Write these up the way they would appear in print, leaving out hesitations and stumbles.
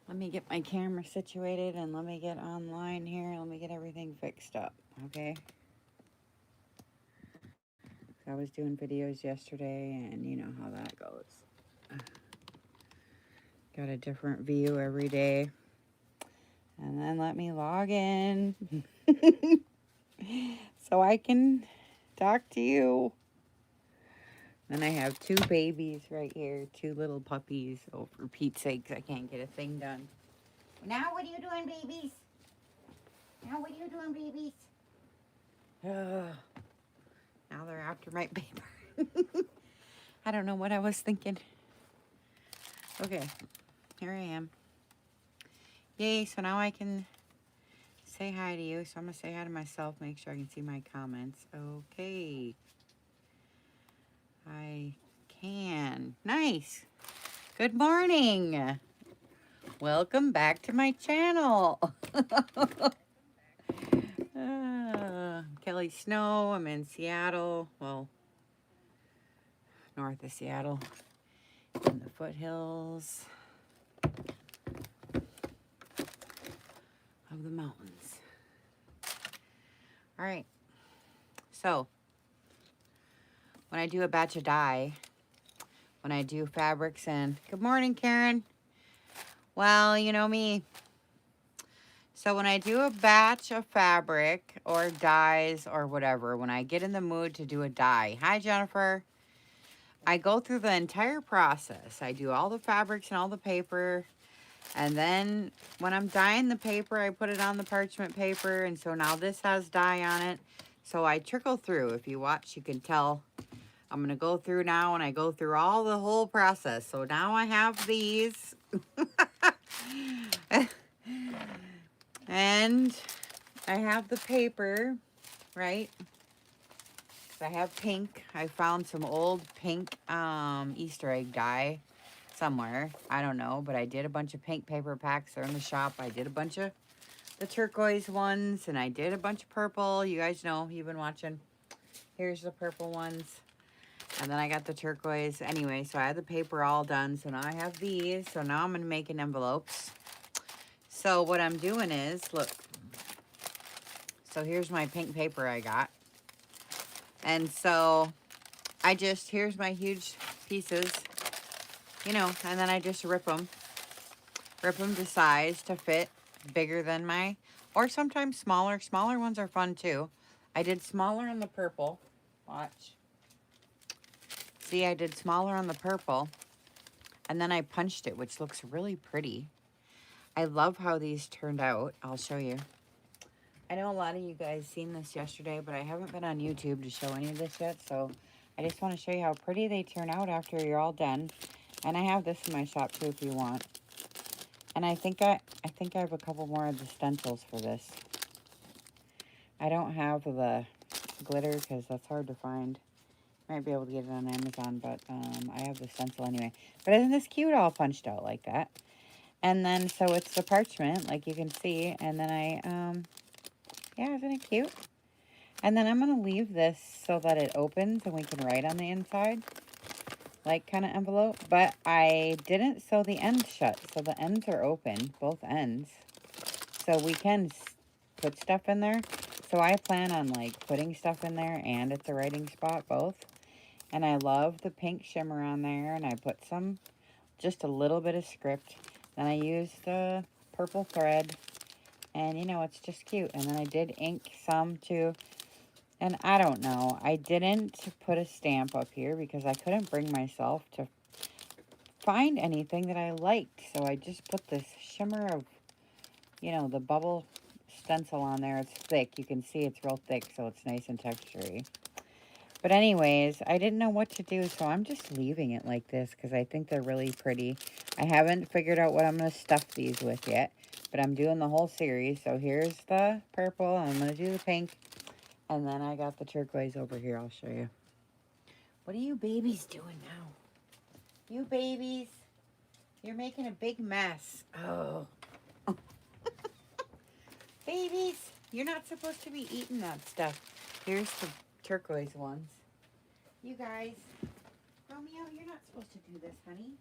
Let me get my camera situated and let me get online here. Let me get everything fixed up, okay? So I was doing videos yesterday and you know how that goes. Got a different view every day. And then let me log in so I can talk to you. Then I have two babies right here, two little puppies. Oh, for Pete's sakes, I can't get a thing done. Now, what are you doing, babies? Now, what are you doing, babies? Now they're after my paper. I don't know what I was thinking. Okay, here I am. Yay, so now I can say hi to you. So I'm going to say hi to myself, make sure I can see my comments. Okay. I can. Nice. Good morning. Welcome back to my channel. Kelly Snow. I'm in Seattle. Well, north of Seattle. In the foothills of the mountains. All right. So, when I do a batch of dye, when I do fabrics and... Good morning, Karen. Well, you know me. So when I do a batch of fabric or dyes or whatever, when I get in the mood to do a dye, hi Jennifer, I go through the entire process. I do all the fabrics and all the paper, and then when I'm dyeing the paper, I put it on the parchment paper, and so now this has dye on it. So I trickle through. If you watch, you can tell I'm going to go through now, and I go through all the whole process. So now I have these. And I have the paper, right? I have pink. I found some old pink Easter egg dye somewhere. I don't know, but I did a bunch of pink paper packs. They're in the shop. I did a bunch of the turquoise ones, and I did a bunch of purple. You guys know, you've been watching. Here's the purple ones. And then I got the turquoise. Anyway, so I had the paper all done. So now I have these. So now I'm going to make an envelopes. So what I'm doing is, look. So here's my pink paper I got. And so I just, here's my huge pieces, you know, and then I just rip them to size to fit bigger than my, or sometimes smaller. Smaller ones are fun too. I did smaller on the purple. Watch. See, I did smaller on the purple, and then I punched it, which looks really pretty. I love how these turned out. I'll show you. I know a lot of you guys seen this yesterday, but I haven't been on YouTube to show any of this yet, so I just want to show you how pretty they turn out after you're all done. And I have this in my shop too if you want. And I think I have a couple more of the stencils for this. I don't have the glitter because that's hard to find. Might be able to get it on Amazon, but I have the stencil anyway. But isn't this cute all punched out like that? And then, so it's the parchment, like you can see. And then yeah, isn't it cute? And then I'm going to leave this so that it opens and we can write on the inside. Like kind of envelope. But I didn't sew the ends shut. So the ends are open, both ends. So we can put stuff in there. So I plan on like putting stuff in there and at the writing spot, both. And I love the pink shimmer on there. And I put some, just a little bit of script. Then I used the purple thread. And you know, it's just cute. And then I did ink some too. And I don't know, I didn't put a stamp up here because I couldn't bring myself to find anything that I liked. So I just put this shimmer of, you know, the bubble stencil on there. It's thick. You can see it's real thick, so it's nice and textury. But anyways, I didn't know what to do, so I'm just leaving it like this because I think they're really pretty. I haven't figured out what I'm going to stuff these with yet, but I'm doing the whole series. So here's the purple. I'm going to do the pink. And then I got the turquoise over here. I'll show you. What are you babies doing now? You babies. You're making a big mess. Oh. Babies. You're not supposed to be eating that stuff. Here's the turquoise ones. You guys. Romeo, you're not supposed to do this, honey.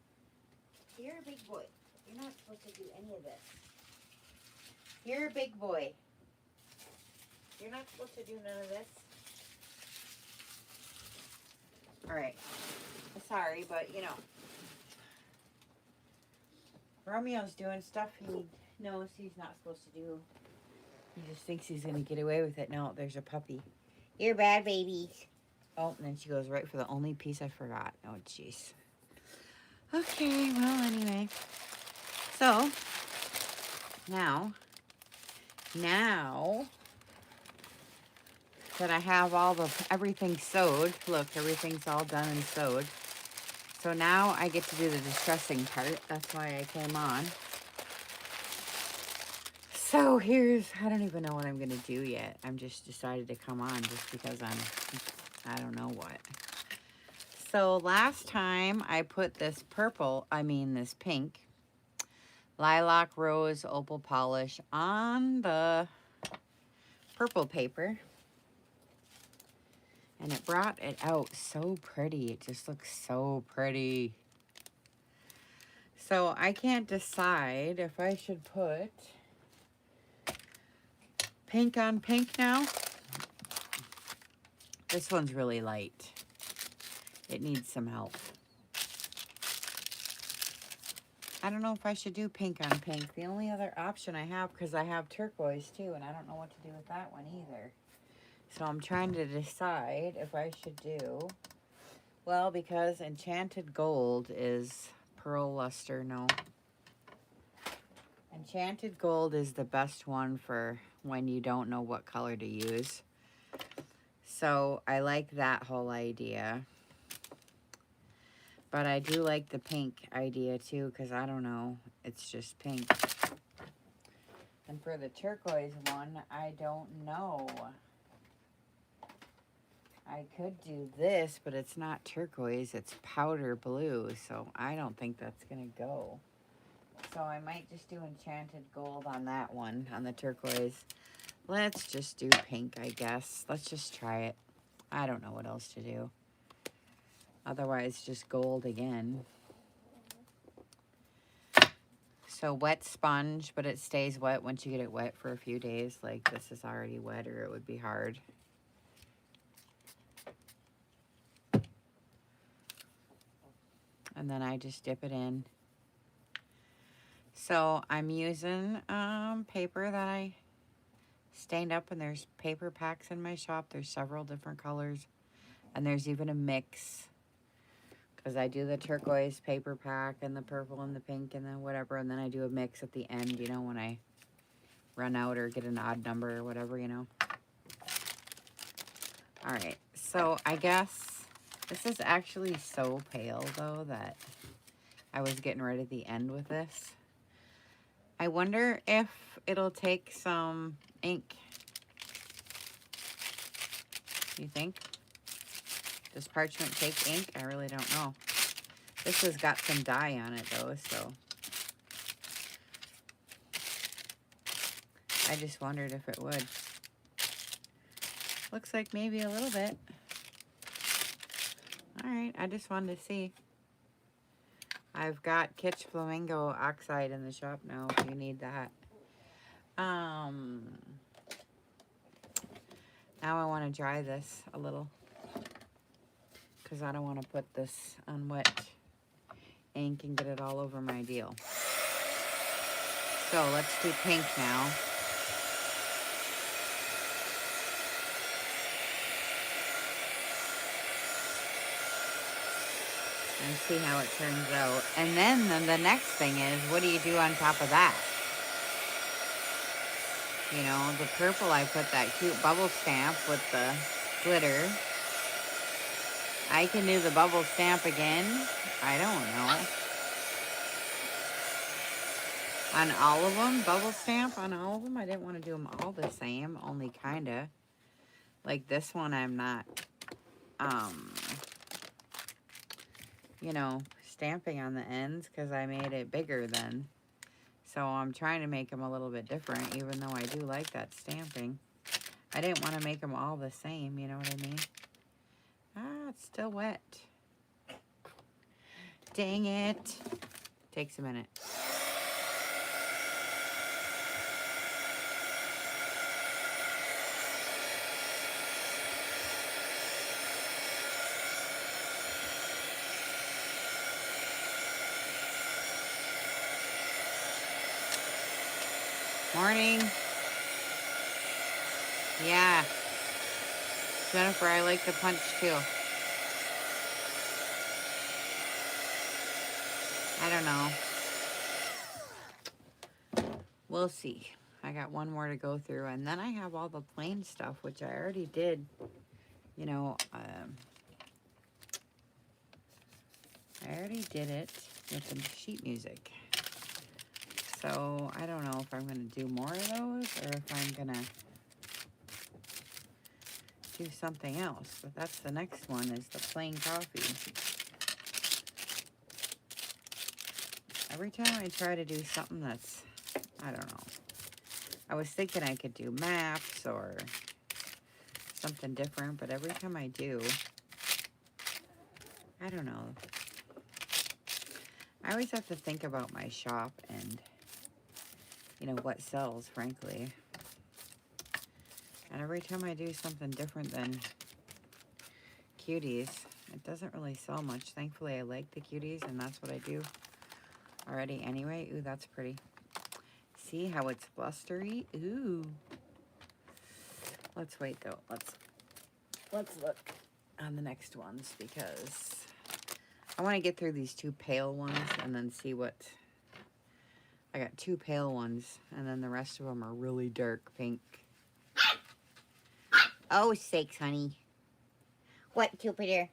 You're a big boy. You're not supposed to do any of this. You're a big boy. You're not supposed to do none of this. Alright. Sorry, but you know. Romeo's doing stuff he knows he's not supposed to do. He just thinks he's going to get away with it. No, there's a puppy. You're bad, baby. Oh, and then she goes right for the only piece I forgot. Oh, jeez. Okay, well, anyway. So, now that I have everything sewed, look, everything's all done and sewed. So now I get to do the distressing part. That's why I came on. So I don't even know what I'm going to do yet. I'm just decided to come on just because I don't know what. So last time I put this pink lilac rose opal polish on the purple paper. And it brought it out so pretty. It just looks so pretty. So I can't decide if I should put pink on pink now. This one's really light. It needs some help. I don't know if I should do pink on pink. The only other option I have, because I have turquoise too, and I don't know what to do with that one either. So I'm trying to decide if I should do, well, because Enchanted Gold is pearl luster, no. Enchanted Gold is the best one for when you don't know what color to use. So I like that whole idea. But I do like the pink idea too, because I don't know, it's just pink. And for the turquoise one, I don't know. I could do this, but it's not turquoise, it's powder blue, so I don't think that's going to go. So I might just do Enchanted Gold on that one, on the turquoise. Let's just do pink, I guess. Let's just try it. I don't know what else to do. Otherwise, just gold again. So wet sponge, but it stays wet once you get it wet for a few days. Like this is already wet, or it would be hard. And then I just dip it in. So I'm using paper that I stained up, and there's paper packs in my shop. There's several different colors, and there's even a mix, because I do the turquoise paper pack and the purple and the pink and then whatever, and then I do a mix at the end, you know, when I run out or get an odd number or whatever, you know. All right, so I guess this is actually so pale though that I was getting right at the end with this. I wonder if it'll take some ink. You think? Does Parchment take ink? I really don't know. This has got some dye on it though, so I just wondered if it would. Looks like maybe a little bit. All right, I just wanted to see. I've got Kitsch Flamingo Oxide in the shop now if you need that. Now I want to dry this a little, because I don't want to put this on wet ink and get it all over my deal. So let's do pink now. And see how it turns out. And then the next thing is, what do you do on top of that? You know, the purple, I put that cute bubble stamp with the glitter. I can do the bubble stamp again. I don't know. On all of them, bubble stamp on all of them. I didn't want to do them all the same, only kind of. Like this one, I'm not, you know, stamping on the ends because I made it bigger then. So I'm trying to make them a little bit different, even though I do like that stamping. I didn't want to make them all the same, you know what I mean? Ah, it's still wet. Dang it. Takes a minute. Morning. Yeah. Jennifer, I like the punch too. I don't know. We'll see. I got one more to go through, and then I have all the plain stuff, which I already did. You know, I already did it with the sheet music. So I don't know if I'm going to do more of those or if I'm going to do something else. But that's the next one, is the plain coffee. Every time I try to do something that's, I don't know. I was thinking I could do maps or something different, but every time I do, I don't know. I always have to think about my shop and, you know, what sells, frankly. And every time I do something different than cuties, it doesn't really sell much. Thankfully, I like the cuties, and that's what I do already anyway. Ooh, that's pretty. See how it's blustery? Ooh. Let's wait, though. Let's look on the next ones, because I want to get through these two pale ones and then see what... I got two pale ones, and then the rest of them are really dark pink. Oh, sakes, honey. What, Jupiter?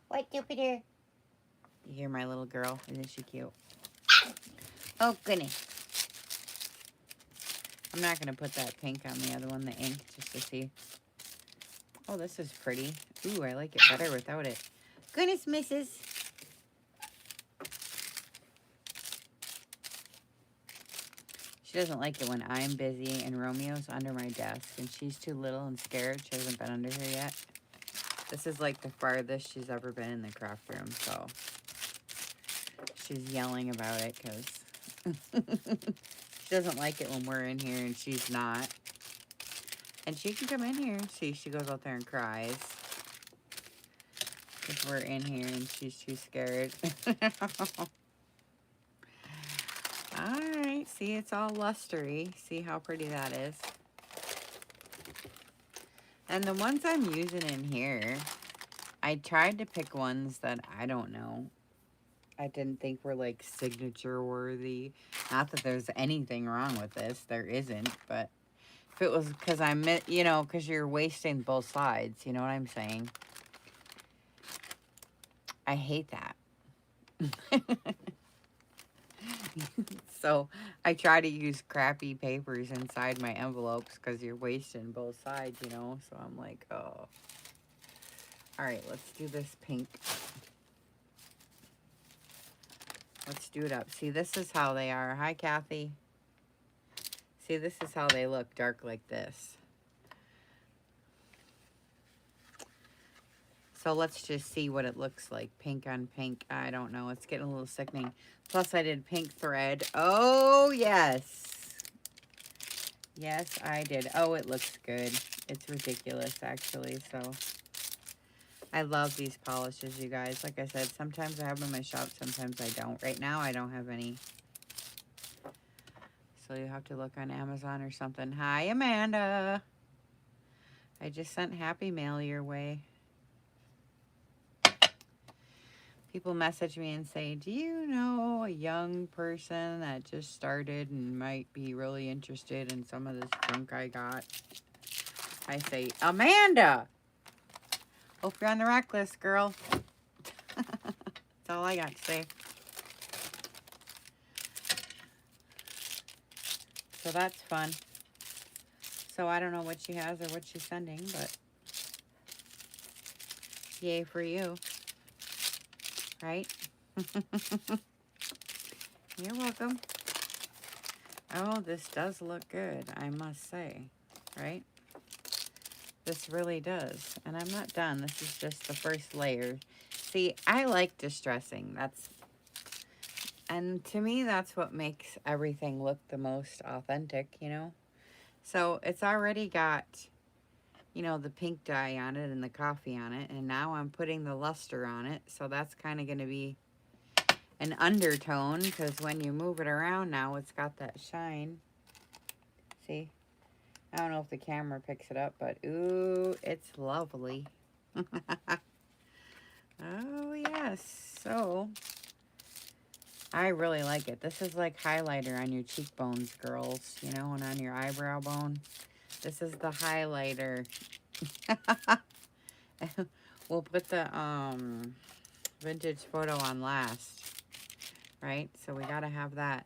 What, Jupiter? You hear my little girl? Isn't she cute? Oh, goodness. I'm not going to put that pink on the other one, the ink, just to see. Oh, this is pretty. Ooh, I like it better without it. Goodness, missus. She doesn't like it when I'm busy and Romeo's under my desk and she's too little and scared. She hasn't been under here yet. This is like the farthest she's ever been in the craft room, so she's yelling about it because she doesn't like it when we're in here and she's not. And she can come in here and see. She goes out there and cries if we're in here and she's too scared. Alright, see, it's all lustery. See how pretty that is? And the ones I'm using in here, I tried to pick ones that I don't know. I didn't think were like signature worthy. Not that there's anything wrong with this. There isn't, but if it was because you know, because you're wasting both sides, you know what I'm saying? I hate that. So I try to use crappy papers inside my envelopes because you're wasting both sides, you know? So I'm like, oh. All right, let's do this pink. Let's do it up. See, this is how they are. Hi, Kathy. See, this is how they look, dark like this. So let's just see what it looks like. Pink on pink. I don't know. It's getting a little sickening. Plus, I did pink thread. Oh, yes. Yes, I did. Oh, it looks good. It's ridiculous, actually. So I love these polishes, you guys. Like I said, sometimes I have them in my shop. Sometimes I don't. Right now, I don't have any. So you have to look on Amazon or something. Hi, Amanda. I just sent Happy Mail your way. People message me and say, do you know a young person that just started and might be really interested in some of this junk I got? I say, Amanda! Hope you're on the rack list, girl. That's all I got to say. So that's fun. So I don't know what she has or what she's sending, but yay for you. Right? You're welcome. Oh, this does look good, I must say. Right? This really does. And I'm not done. This is just the first layer. See, I like distressing. And to me, that's what makes everything look the most authentic, you know? So it's already got, you know, the pink dye on it and the coffee on it. And now I'm putting the luster on it. So that's kind of going to be an undertone, because when you move it around now, it's got that shine. See? I don't know if the camera picks it up, but ooh, it's lovely. Oh, yes. So, I really like it. This is like highlighter on your cheekbones, girls, you know, and on your eyebrow bone. This is the highlighter. We'll put the vintage photo on last, right? So we gotta have that.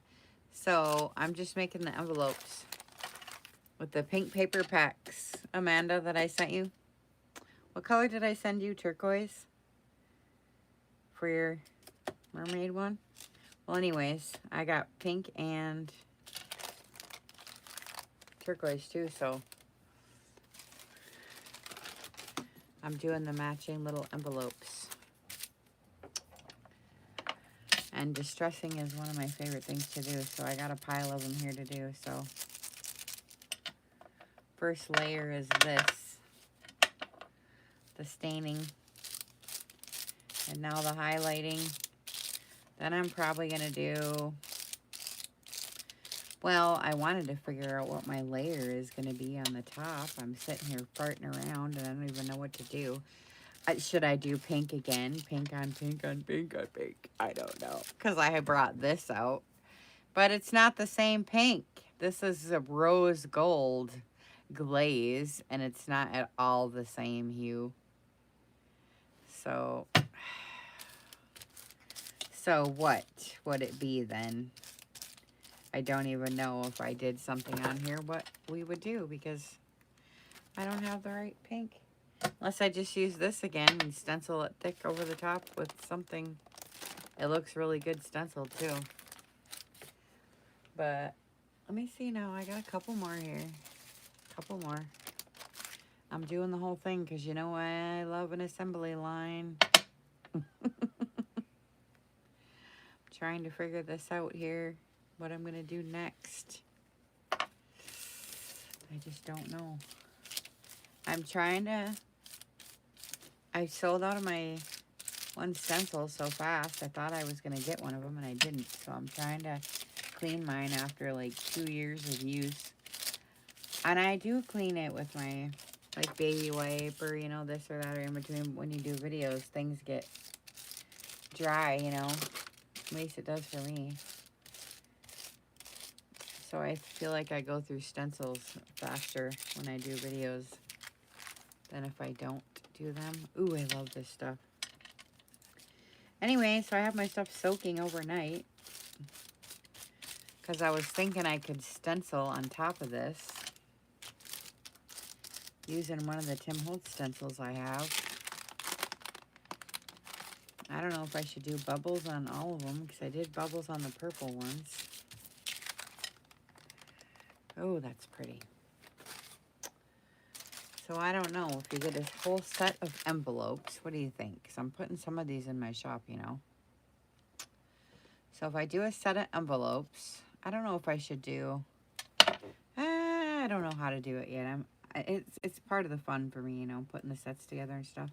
So I'm just making the envelopes with the pink paper packs, Amanda, that I sent you. What color did I send you? Turquoise? For your mermaid one? Well, anyways, I got pink and turquoise too, so I'm doing the matching little envelopes. And distressing is one of my favorite things to do, so I got a pile of them here to do. So first layer is this, the staining, and now the highlighting. Then I'm probably gonna do, well, I wanted to figure out what my layer is gonna be on the top. I'm sitting here farting around and I don't even know what to do. Should I do pink again? Pink on pink on pink on pink? I don't know, because I had brought this out. But it's not the same pink. This is a rose gold glaze, and it's not at all the same hue. So what would it be then? I don't even know if I did something on here what we would do, because I don't have the right pink. Unless I just use this again and stencil it thick over the top with something. It looks really good stenciled too. But let me see now. I got a couple more here. Couple more. I'm doing the whole thing because you know I love an assembly line. Trying to figure this out here. What I'm going to do next. I just don't know. I'm trying to... I sold out of my one stencil so fast. I thought I was going to get one of them and I didn't. So I'm trying to clean mine after like 2 years of use. And I do clean it with my like baby wipe or, you know, this or that, or in between when you do videos, things get dry, you know. At least it does for me. So I feel like I go through stencils faster when I do videos than if I don't do them. Ooh, I love this stuff. Anyway, so I have my stuff soaking overnight because I was thinking I could stencil on top of this using one of the Tim Holtz stencils I have. I don't know if I should do bubbles on all of them because I did bubbles on the purple ones. Oh, that's pretty. So I don't know if you get a whole set of envelopes. What do you think? Because I'm putting some of these in my shop, you know. So if I do a set of envelopes, I don't know if I should do... I don't know how to do it yet. It's part of the fun for me, you know, putting the sets together and stuff.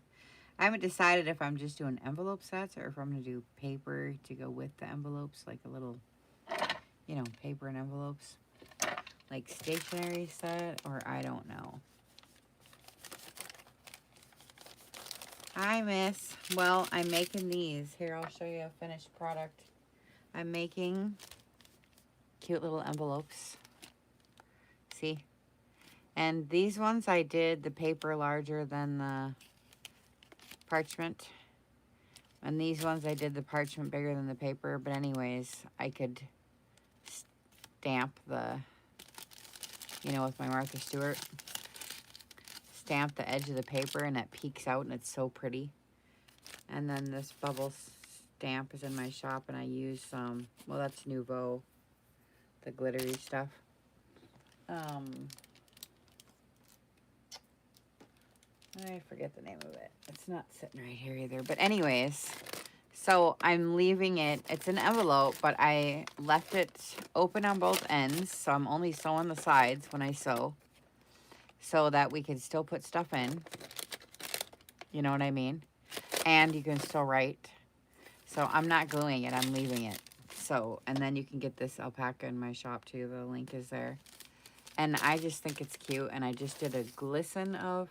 I haven't decided if I'm just doing envelope sets or if I'm going to do paper to go with the envelopes, like a little, you know, paper and envelopes. Like stationery set, or I don't know. Hi, miss. Well, I'm making these. Here, I'll show you a finished product. I'm making cute little envelopes. See? And these ones I did the paper larger than the parchment. And these ones I did the parchment bigger than the paper. But anyways, I could stamp the, you know, with my Martha Stewart. Stamp the edge of the paper and that peeks out and it's so pretty. And then this bubble stamp is in my shop and I use some, well, that's Nouveau, the glittery stuff. I forget the name of it. It's not sitting right here either. But anyways, so I'm leaving it. It's an envelope, but I left it open on both ends. So I'm only sewing the sides when I sew, so that we can still put stuff in. You know what I mean? And you can still write. So I'm not gluing it. I'm leaving it. So, and then you can get this alpaca in my shop too. The link is there. And I just think it's cute. And I just did a glisten of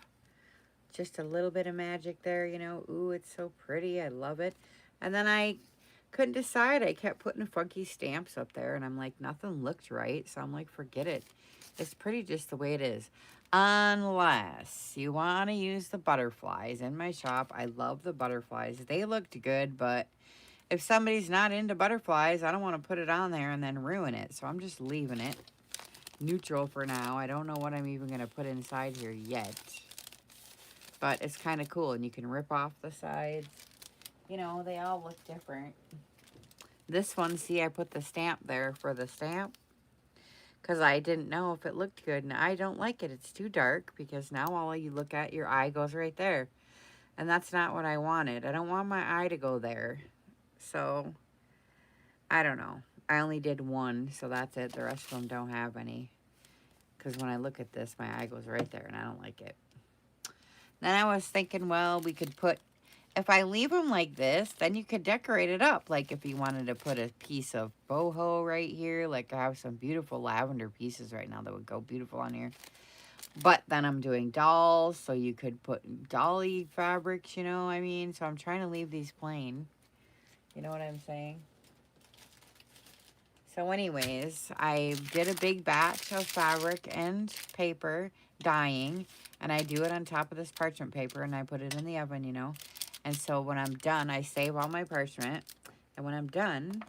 just a little bit of magic there, you know. Ooh, it's so pretty. I love it. And then I couldn't decide. I kept putting funky stamps up there. And I'm like, nothing looked right. So I'm like, forget it. It's pretty just the way it is. Unless you want to use the butterflies in my shop. I love the butterflies. They looked good, but if somebody's not into butterflies, I don't want to put it on there and then ruin it. So I'm just leaving it neutral for now. I don't know what I'm even going to put inside here yet. But it's kind of cool. And you can rip off the sides. You know, they all look different. This one, see, I put the stamp there for the stamp. Because I didn't know if it looked good. And I don't like it. It's too dark. Because now all you look at, your eye goes right there. And that's not what I wanted. I don't want my eye to go there. So, I don't know. I only did one, so that's it. The rest of them don't have any. Because when I look at this, my eye goes right there, and I don't like it. Then I was thinking, well, we could put... If I leave them like this, then you could decorate it up. Like if you wanted to put a piece of boho right here. Like I have some beautiful lavender pieces right now that would go beautiful on here. But then I'm doing dolls, so you could put dolly fabrics, you know what I mean? So I'm trying to leave these plain. You know what I'm saying? So anyways, I did a big batch of fabric and paper dyeing, and I do it on top of this parchment paper, and I put it in the oven, you know. And so when I'm done, I save all my parchment, and when I'm done,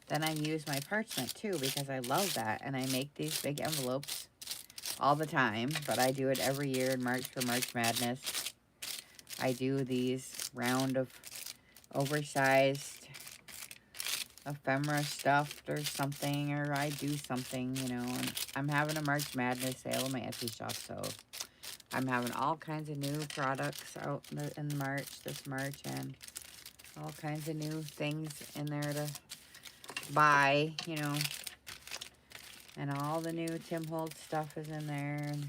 then I use my parchment too, because I love that, and I make these big envelopes all the time, but I do it every year in March for March Madness. I do these round of oversized ephemera stuffed or something, or I do something, you know. And I'm having a March Madness sale in my Etsy shop, so I'm having all kinds of new products out in March, this March, and all kinds of new things in there to buy, you know. And all the new Tim Holtz stuff is in there, and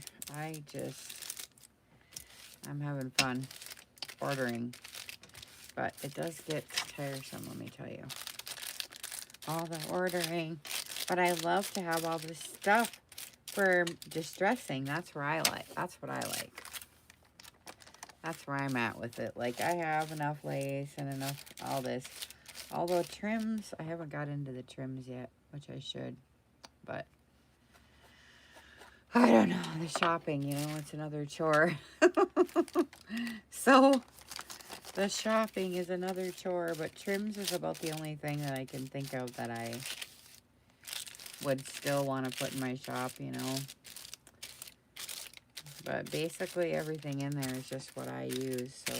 I'm having fun ordering. But it does get tiresome, let me tell you. All the ordering. But I love to have all this stuff for distressing. That's where I like. That's what I like. That's where I'm at with it. Like, I have enough lace and enough all this. Although trims, I haven't got into the trims yet, which I should. But I don't know. The shopping, you know, it's another chore. So the shopping is another chore, but trims is about the only thing that I can think of that I would still want to put in my shop, you know. But basically everything in there is just what I use, so.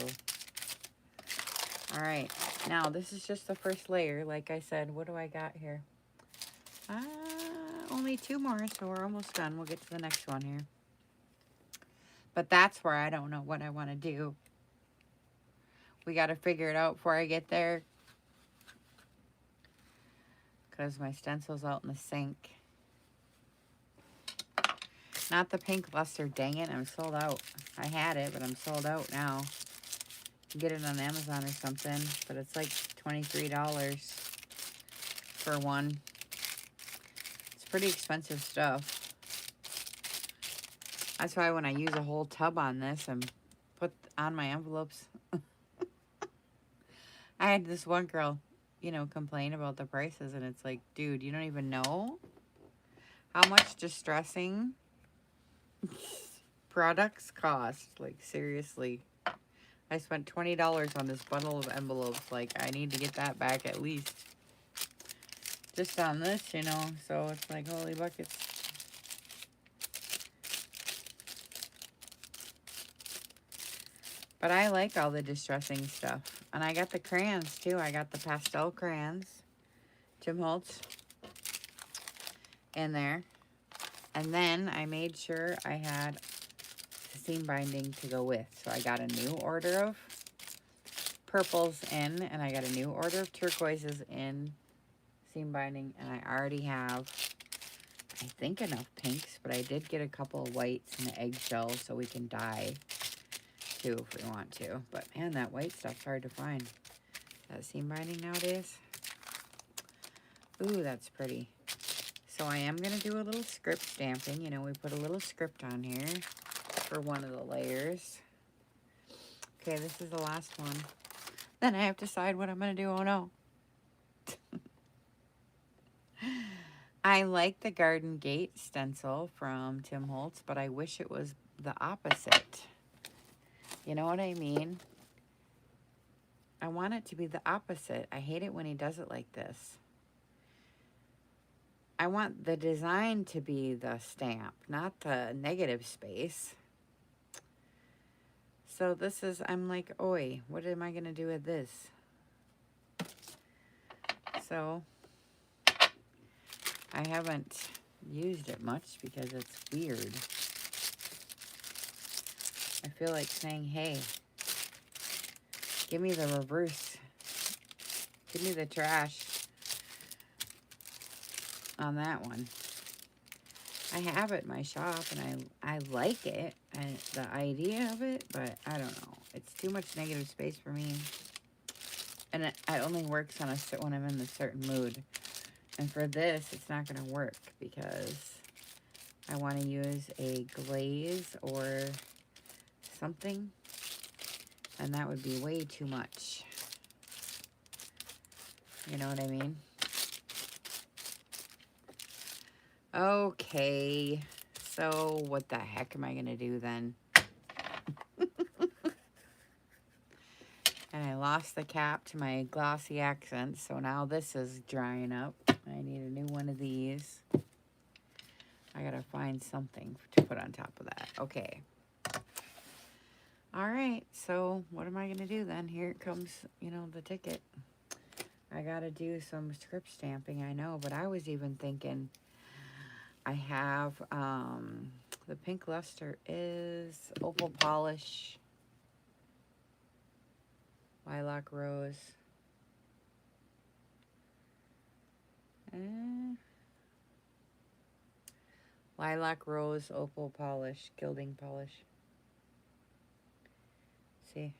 Alright, now this is just the first layer. Like I said, what do I got here? Only 2 more, so we're almost done. We'll get to the next one here. But that's where I don't know what I want to do. We got to figure it out before I get there. Because my stencil's out in the sink. Not the pink luster, dang it, I'm sold out. I had it, but I'm sold out now. You can get it on Amazon or something, but it's like $23 for one. It's pretty expensive stuff. That's why when I use a whole tub on this and put on my envelopes. I had this one girl, you know, complain about the prices, and it's like, dude, you don't even know how much distressing products cost. Like, seriously. I spent $20 on this bundle of envelopes. Like, I need to get that back at least. Just on this, you know. So, it's like, holy buckets. But I like all the distressing stuff. And I got the crayons, too. I got the pastel crayons. Tim Holtz. In there. And then I made sure I had seam binding to go with. So I got a new order of purples in, and I got a new order of turquoises in seam binding, and I already have, I think, enough pinks, but I did get a couple of whites and an eggshell so we can dye too if we want to. But man, that white stuff's hard to find. that seam binding nowadays. Ooh, that's pretty. So I am going to do a little script stamping. You know, we put a little script on here for one of the layers. Okay, this is the last one. Then I have to decide what I'm going to do. Oh, no. I like the Garden Gate stencil from Tim Holtz, but I wish it was the opposite. You know what I mean? I want it to be the opposite. I hate it when he does it like this. I want the design to be the stamp, not the negative space. So this is, I'm like, oi, what am I going to do with this? So I haven't used it much because it's weird. I feel like saying, hey, give me the reverse. Give me the trash on that one. I have it in my shop, and I like it, the idea of it, but I don't know. It's too much negative space for me. And it only works on when I'm in a certain mood. And for this, it's not going to work because I want to use a glaze or something. And that would be way too much. You know what I mean? Okay, so what the heck am I going to do then? And I lost the cap to my glossy accents, so now this is drying up. I need a new one of these. I got to find something to put on top of that. Okay. All right, so what am I going to do then? Here it comes, you know, the ticket. I got to do some script stamping, I know, but I was even thinking... I have, the pink luster is opal polish, lilac rose, lilac rose, opal polish, gilding polish. See?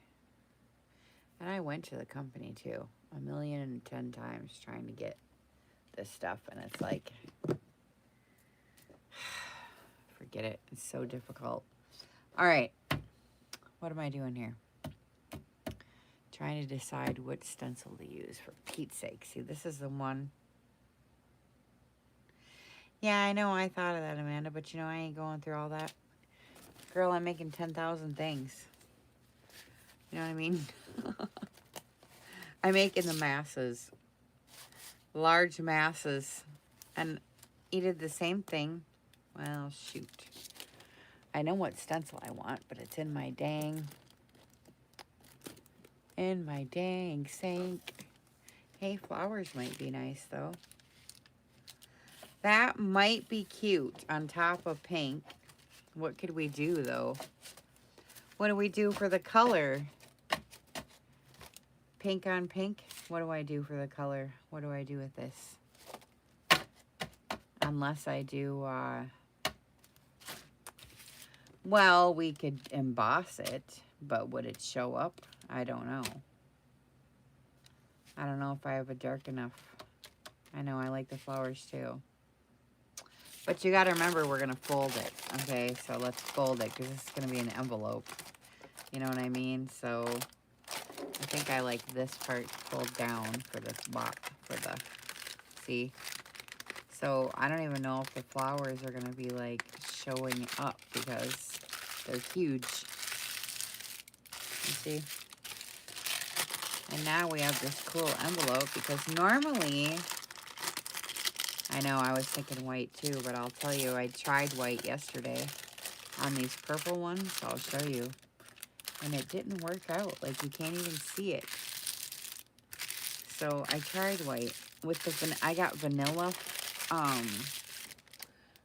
And I went to the company too, 1,010,000 times trying to get this stuff, and it's like... Forget it. It's so difficult. All right. What am I doing here? Trying to decide which stencil to use, for Pete's sake. See, this is the one. Yeah, I know. I thought of that, Amanda, but you know, I ain't going through all that. Girl, I'm making 10,000 things. You know what I mean? I'm making the masses. Large masses. And he did the same thing. Well, shoot. I know what stencil I want, but it's in my dang sink. Hey, flowers might be nice, though. That might be cute on top of pink. What could we do, though? What do we do for the color? Pink on pink? What do I do for the color? What do I do with this? Unless I do, well, we could emboss it, but would it show up? I don't know. I don't know if I have a dark enough. I know I like the flowers too. But you got to remember we're going to fold it. Okay, so let's fold it because this is going to be an envelope. You know what I mean? So I think I like this part pulled down for this box, for the, see? So I don't even know if the flowers are going to be like showing up because they're huge. You see? And now we have this cool envelope because normally, I know I was thinking white too, but I'll tell you, I tried white yesterday on these purple ones. I'll show you. And it didn't work out. Like, you can't even see it. So I tried white with the, I got vanilla,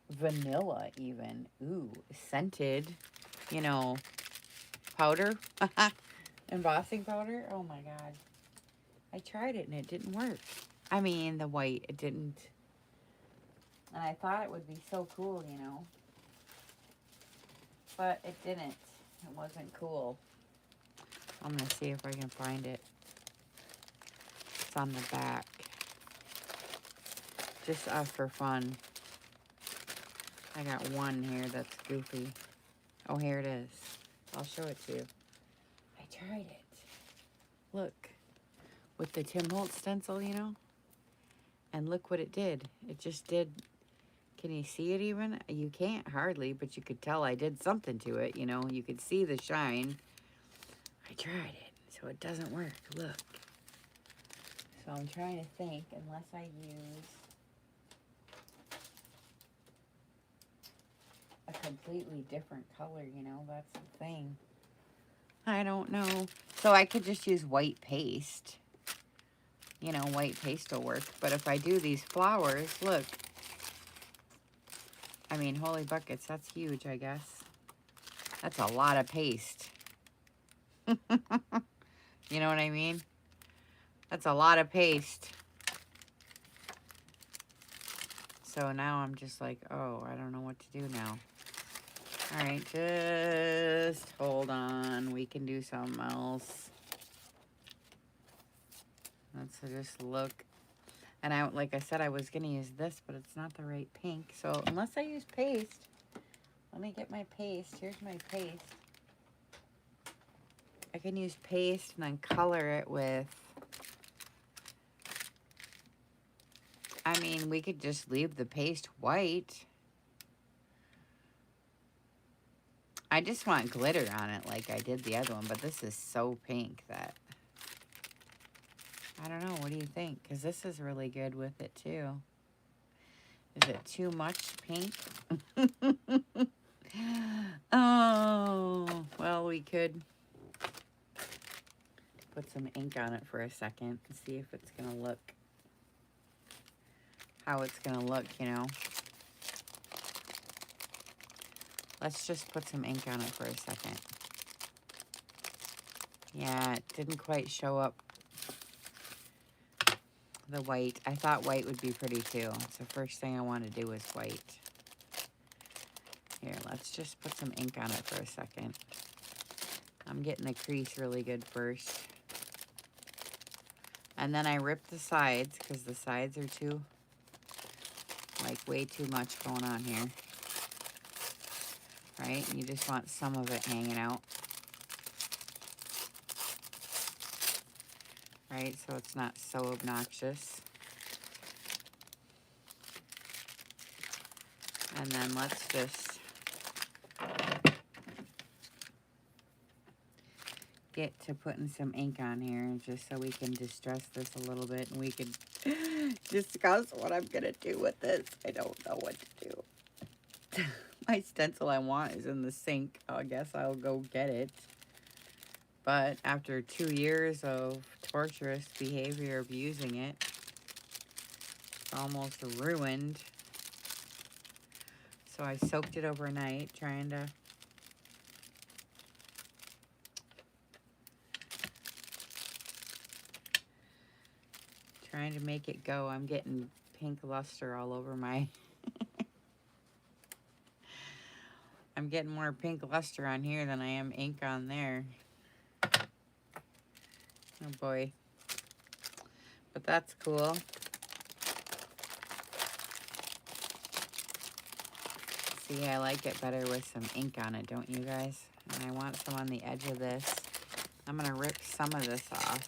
vanilla even. Ooh, scented, you know, powder. Embossing powder. Oh my God. I tried it and it didn't work. I mean, the white, it didn't. And I thought it would be so cool, you know. But it didn't. It wasn't cool. I'm going to see if I can find it. what's on the back. Just for fun. I got one here that's goofy. Oh, here it is. I'll show it to you. I tried it. Look. With the Tim Holtz stencil, you know? And look what it did. It just did. Can you see it even? You can't hardly, but you could tell I did something to it, you know? You could see the shine. I tried it, so it doesn't work. Look. So I'm trying to think, unless I use a completely different color, you know? That's the thing. I don't know. So I could just use white paste. You know, white paste will work. But if I do these flowers, look. I mean, holy buckets, that's huge, I guess. That's a lot of paste. You know what I mean? That's a lot of paste. So now I'm just like, oh, I don't know what to do now. All right, just hold on. We can do something else. Let's just look. And like I said, I was going to use this, but it's not the right pink. So unless I use paste, let me get my paste. Here's my paste. I can use paste and then color it with, I mean, we could just leave the paste white. I just want glitter on it like I did the other one, but this is so pink that, I don't know, what do you think? Because this is really good with it too. Is it too much pink? Oh, well, we could put some ink on it for a second and see if it's going to look, how it's going to look, you know. Let's just put some ink on it for a second. Yeah, it didn't quite show up the white. I thought white would be pretty too. It's the first thing I want to do is white. Here, let's just put some ink on it for a second. I'm getting the crease really good first. And then I rip the sides because the sides are too, like way too much going on here. Right? You just want some of it hanging out. Right? So it's not so obnoxious. And then let's just get to putting some ink on here just so we can distress this a little bit and we can discuss what I'm going to do with this. I don't know what to do. My stencil I want is in the sink. I guess I'll go get it. But after 2 years of torturous behavior of using it, it's almost ruined. So I soaked it overnight trying to make it go. I'm getting pink luster all over my... I'm getting more pink luster on here than I am ink on there. Oh boy. But that's cool. See, I like it better with some ink on it, don't you guys? And I want some on the edge of this. I'm going to rip some of this off.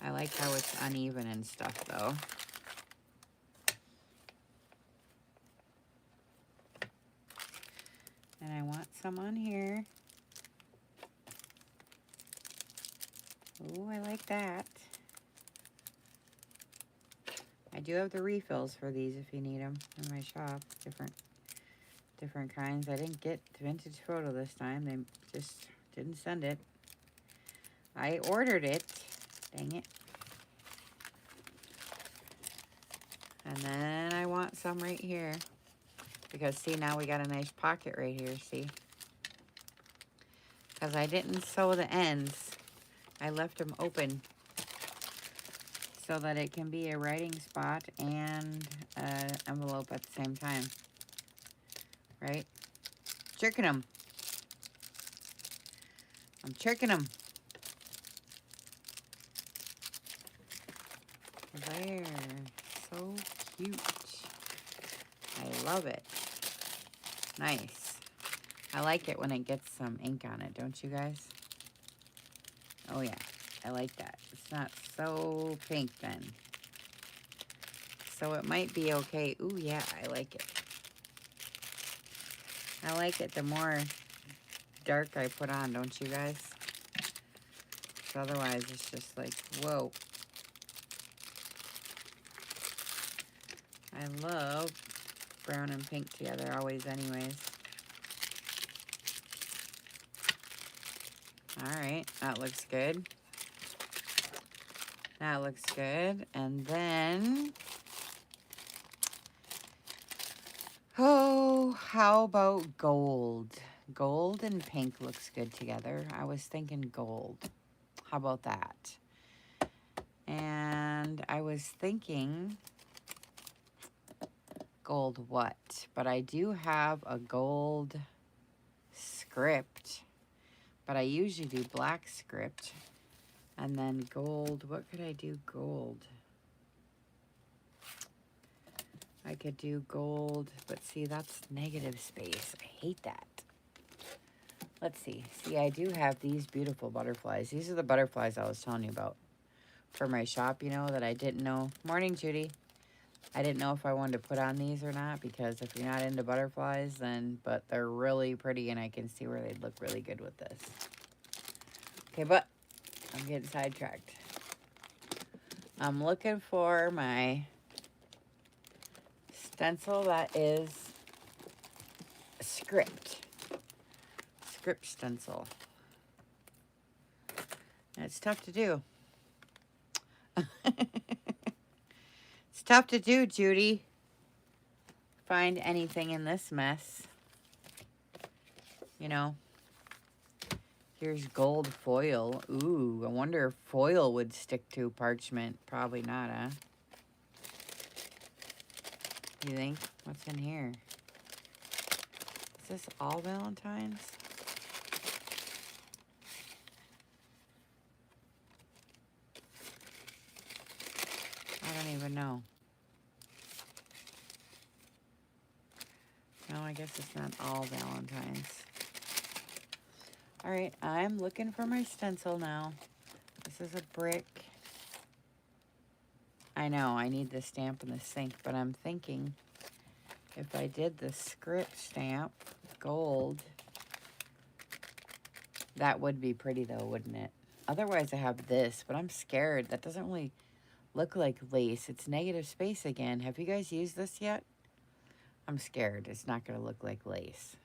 I like how it's uneven and stuff, though. And I want some on here. Ooh, I like that. I do have the refills for these if you need them in my shop. Different kinds. I didn't get Vintage Photo this time. They just didn't send it. I ordered it. Dang it. And then I want some right here. Because, see, now we got a nice pocket right here, see? Because I didn't sew the ends. I left them open so that it can be a writing spot and an envelope at the same time. Right? Jerking them. I'm jerking them. There. So cute. I love it. Nice. I like it when it gets some ink on it, don't you guys? Oh yeah, I like that. It's not so pink then. So it might be okay. Ooh yeah, I like it. I like it the more dark I put on, don't you guys? 'Cause otherwise it's just like, whoa. I love brown and pink together always anyways. Alright, that looks good. That looks good. And then, oh, how about gold? Gold and pink looks good together. I was thinking gold. How about that? And I was thinking gold what? But I do have a gold script. But I usually do black script. And then gold. What could I do gold? I could do gold, but see, that's negative space. I hate that. Let's see. See, I do have these beautiful butterflies. These are the butterflies I was telling you about for my shop, you know, that I didn't know. Morning, Judy. I didn't know if I wanted to put on these or not, because if you're not into butterflies, then, but they're really pretty, and I can see where they'd look really good with this. Okay, but I'm getting sidetracked. I'm looking for my stencil that is script stencil. And it's tough to do. It's tough to do, Judy. Find anything in this mess. You know. Here's gold foil. Ooh, I wonder if foil would stick to parchment. Probably not, huh? You think? What's in here? Is this all Valentine's? I don't even know. No, I guess it's not all Valentine's. All right, I'm looking for my stencil now. This is a brick. I know, I need the stamp in the sink, but I'm thinking if I did the script stamp, gold, that would be pretty though, wouldn't it? Otherwise I have this, but I'm scared. That doesn't really look like lace. It's negative space again. Have you guys used this yet? I'm scared. It's not going to look like lace.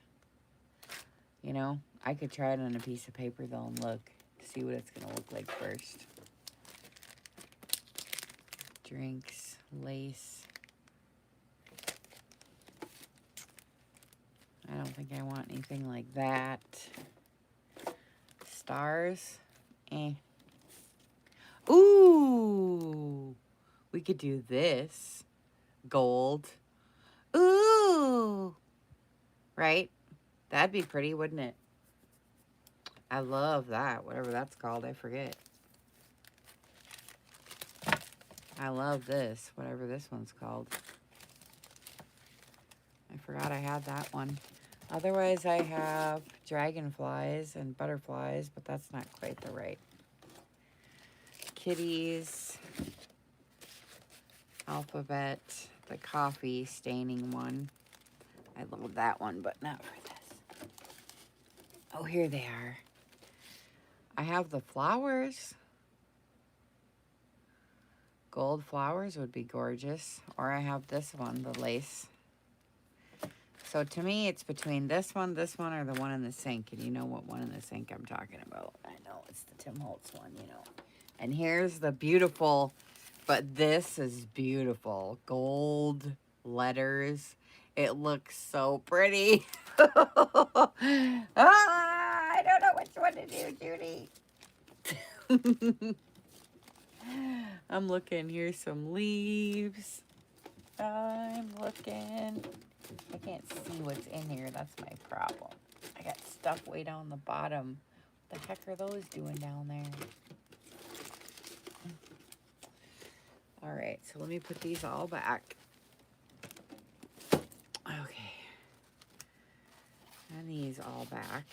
You know, I could try it on a piece of paper though and look, see what it's going to look like first. Drinks, lace. I don't think I want anything like that. Stars. Ooh, we could do this. Gold. Ooh. Right? That'd be pretty, wouldn't it? I love that. Whatever that's called, I forget. I love this. Whatever this one's called. I forgot I had that one. Otherwise, I have dragonflies and butterflies, but that's not quite the right. Kitties. Alphabet. The coffee staining one. I love that one, but not for this. Oh, here they are. I have the flowers. Gold flowers would be gorgeous. Or I have this one, the lace. So to me, it's between this one, or the one in the sink. And you know what one in the sink I'm talking about. I know, it's the Tim Holtz one, you know. And here's the beautiful, but this is beautiful. Gold letters. It looks so pretty. Ah, I don't know which one to do, Judy. I'm looking. Here's some leaves. I'm looking. I can't see what's in here. That's my problem. I got stuff way down the bottom. What the heck are those doing down there? All right, so let me put these all back. Okay. And these all back.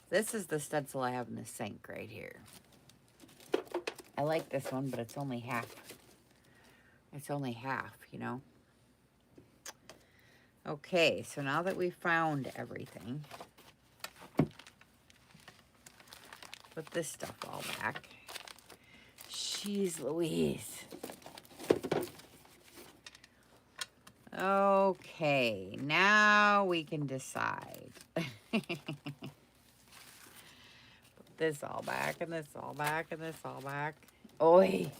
This is the stencil I have in the sink right here. I like this one, but it's only half. It's only half, you know. Okay, so now that we've found everything, put this stuff all back. Jeez Louise. Okay, now we can decide. Put this all back, and this all back, and this all back. Oi!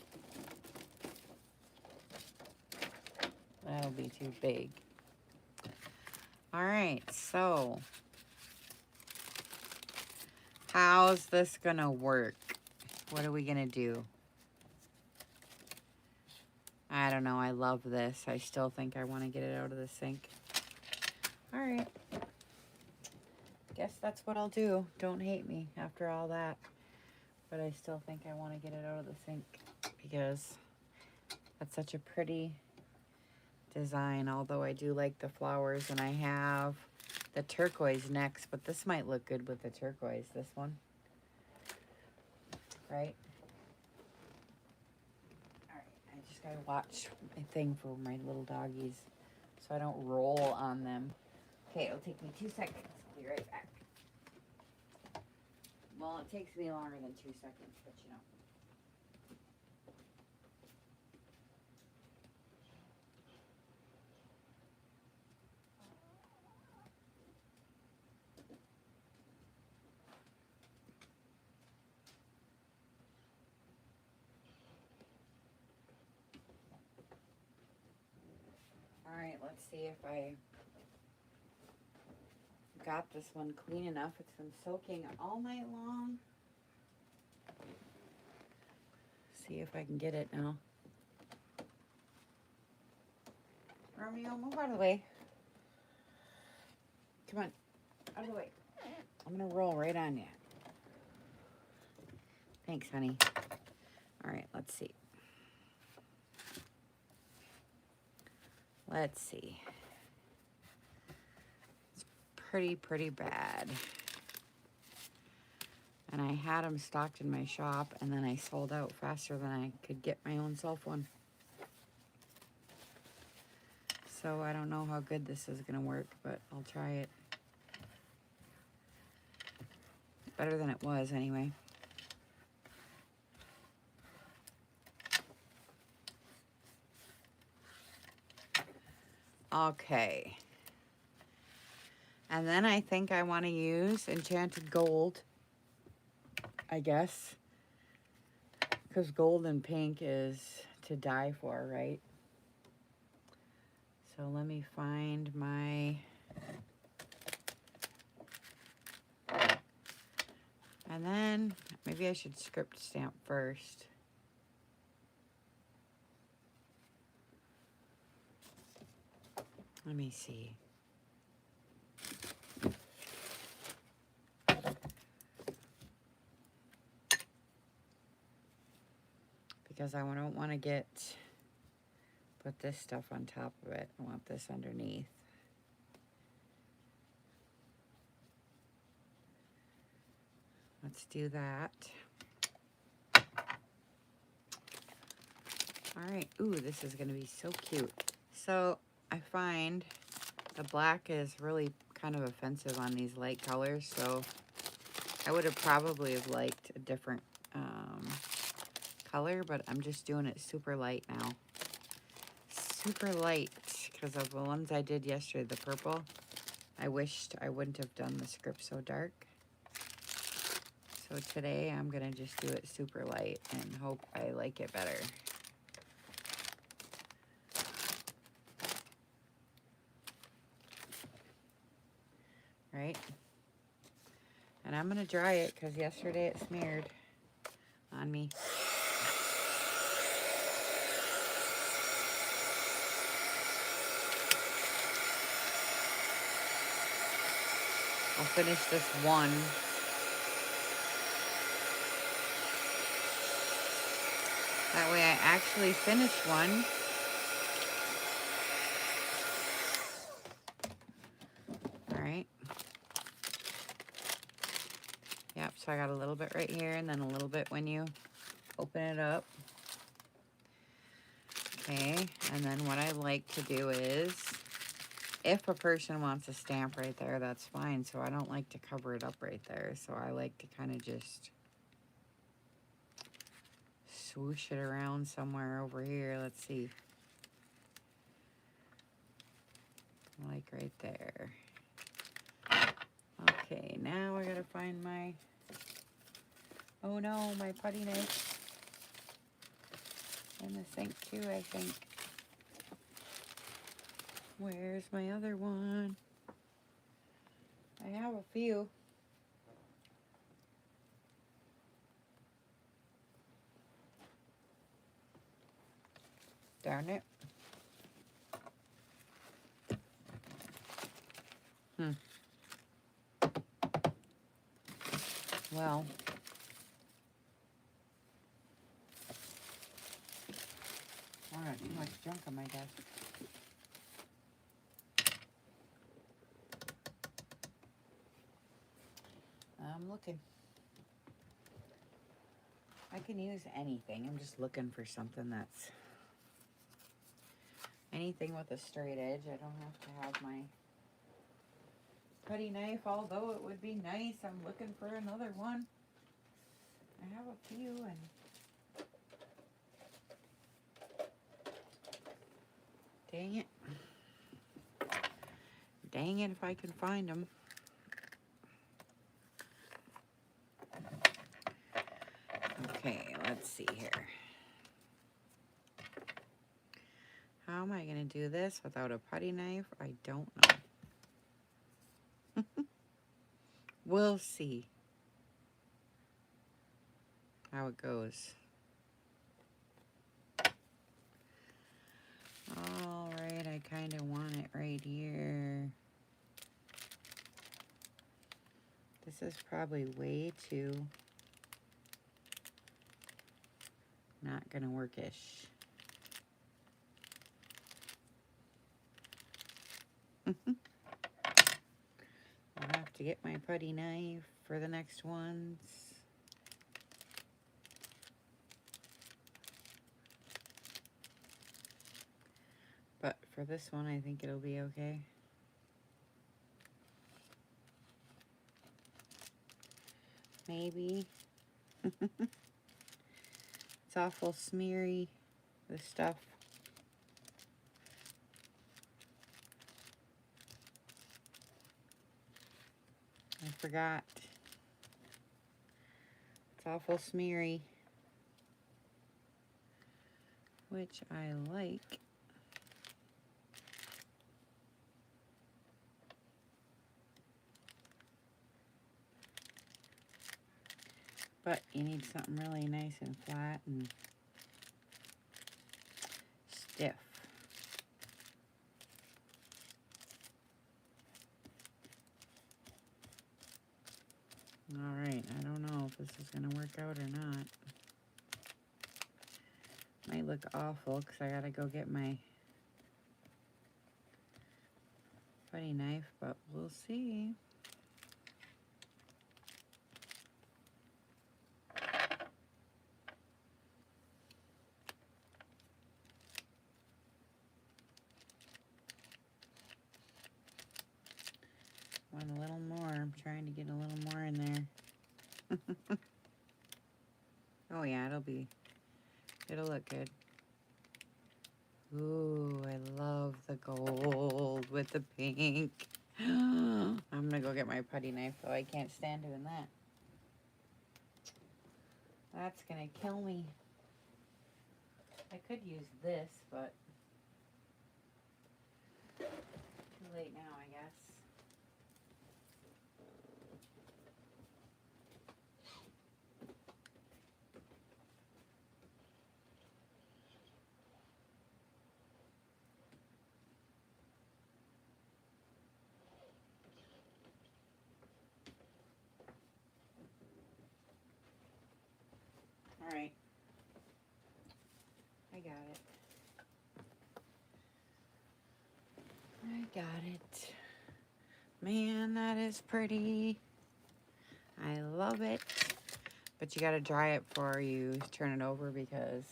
That'll be too big. All right, so how's this gonna work? What are we gonna do? I don't know. I love this. I still think I want to get it out of the sink. All right. Guess that's what I'll do. Don't hate me after all that. But I still think I want to get it out of the sink because that's such a pretty design. Although I do like the flowers, and I have the turquoise next, but this might look good with the turquoise, this one. Right? I gotta watch my thing for my little doggies so I don't roll on them. Okay, it'll take me 2 seconds. I'll be right back. Well, it takes me longer than 2 seconds, but you know. All right, let's see if I got this one clean enough. It's been soaking all night long. See if I can get it now. Romeo, move out of the way. Come on, out of the way. I'm gonna roll right on you. Thanks, honey. All right, let's see. Let's see. It's pretty bad. And I had them stocked in my shop, and then I sold out faster than I could get my own self one. So I don't know how good this is gonna work, but I'll try it. Better than it was anyway. Okay. And then I think I want to use Enchanted Gold, I guess. Because gold and pink is to die for, right? So let me find my... And then maybe I should script stamp first. Let me see. Because I don't want to put this stuff on top of it. I want this underneath. Let's do that. All right. Ooh, this is going to be so cute. So I find the black is really kind of offensive on these light colors. So I would have probably have liked a different color, but I'm just doing it super light now. Super light because of the ones I did yesterday, the purple. I wished I wouldn't have done the script so dark. So today I'm going to just do it super light and hope I like it better. Right? And I'm going to dry it because yesterday it smeared on me. I'll finish this one. That way I actually finish one. All right. Yep, so I got a little bit right here and then a little bit when you open it up. Okay, and then what I like to do is, if a person wants a stamp right there, that's fine. So I don't like to cover it up right there. So I like to kind of just swoosh it around somewhere over here. Let's see. Like right there. Okay, now I gotta find my, oh no, my putty knife. In the sink too, I think. Where's my other one? I have a few. Darn it. Well, I got too much junk on my desk. I'm looking. I can use anything. I'm just looking for something that's anything with a straight edge. I don't have to have my putty knife, although it would be nice. I'm looking for another one. I have a few and dang it. Dang it if I can find them. Okay, let's see here. How am I going to do this without a putty knife? I don't know. We'll see how it goes. All right, I kind of want it right here. This is probably way too not going to work-ish. I'll have to get my putty knife for the next ones. But for this one, I think it'll be okay. Maybe. It's awful smeary, this stuff. I forgot. It's awful smeary, which I like. But you need something really nice and flat and stiff. All right, I don't know if this is going to work out or not. Might look awful because I got to go get my putty knife, but we'll see. Want a little more. I'm trying to get a little more in there. Oh yeah, it'll look good. Ooh, I love the gold with the pink. I'm gonna go get my putty knife though. I can't stand doing that. That's gonna kill me. I could use this, but too late now, I guess. All right. got it. I got it. Man, that is pretty. I love it. But you gotta dry it before you turn it over because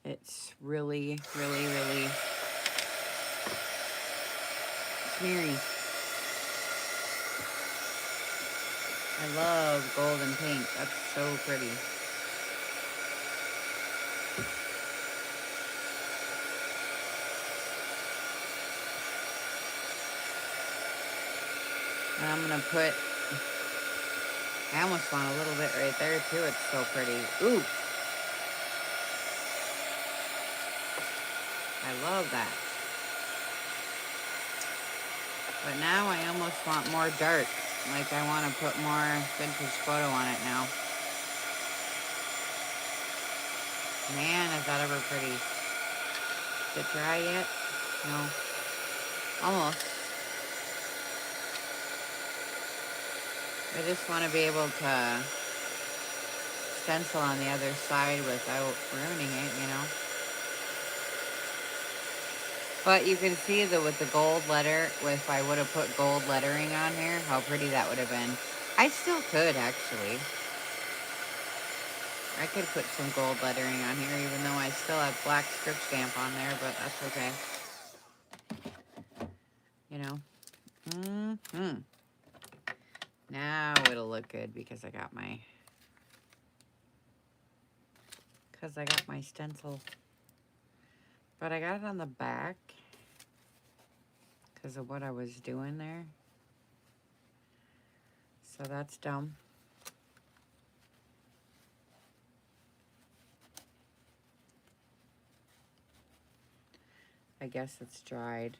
it's really, really, really smeary. I love gold and pink. That's so pretty. And I'm gonna put, I almost want a little bit right there too. It's so pretty. Ooh. I love that. But now I almost want more dark. Like I want to put more vintage photo on it now. Man, is that ever pretty. Is it dry yet? No. Almost. I just want to be able to stencil on the other side without ruining it, you know. But you can see that with the gold letter, if I would have put gold lettering on here, how pretty that would have been. I still could, actually. I could put some gold lettering on here, even though I still have black script stamp on there, but that's okay. You know? Mm-hmm. Now it'll look good because I got my stencil. But I got it on the back because of what I was doing there. So that's dumb. I guess it's dried.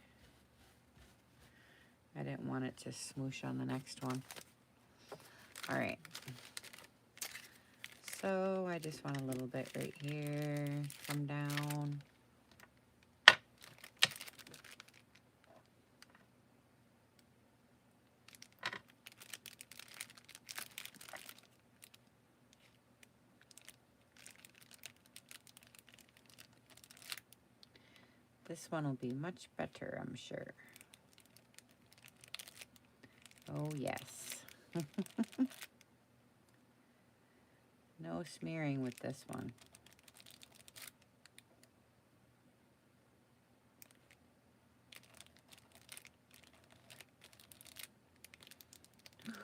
I didn't want it to smoosh on the next one. All right. So I just want a little bit right here, come down. This one will be much better, I'm sure. Oh, yes. No smearing with this one.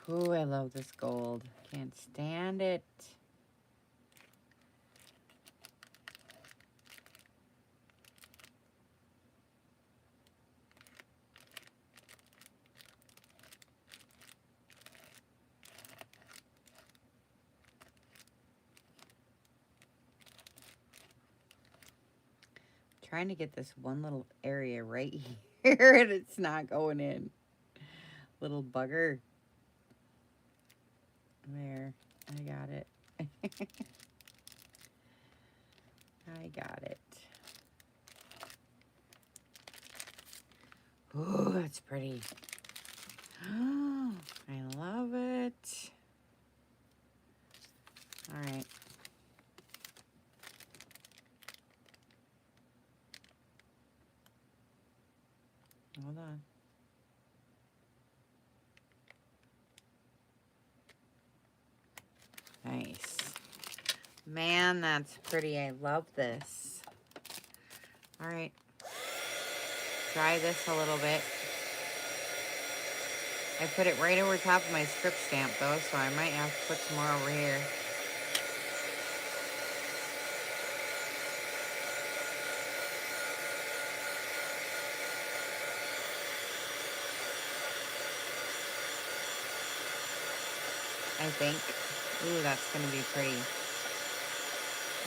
Ooh, I love this gold. Can't stand it. Trying to get this one little area right here and it's not going in. Little bugger. There, I got it. I got it. Ooh, that's pretty. Oh, I love it. All right. Hold on. Nice. Man, that's pretty. I love this. All right. Dry this a little bit. I put it right over top of my script stamp though, so I might have to put some more over here. I think. Ooh, that's gonna be pretty.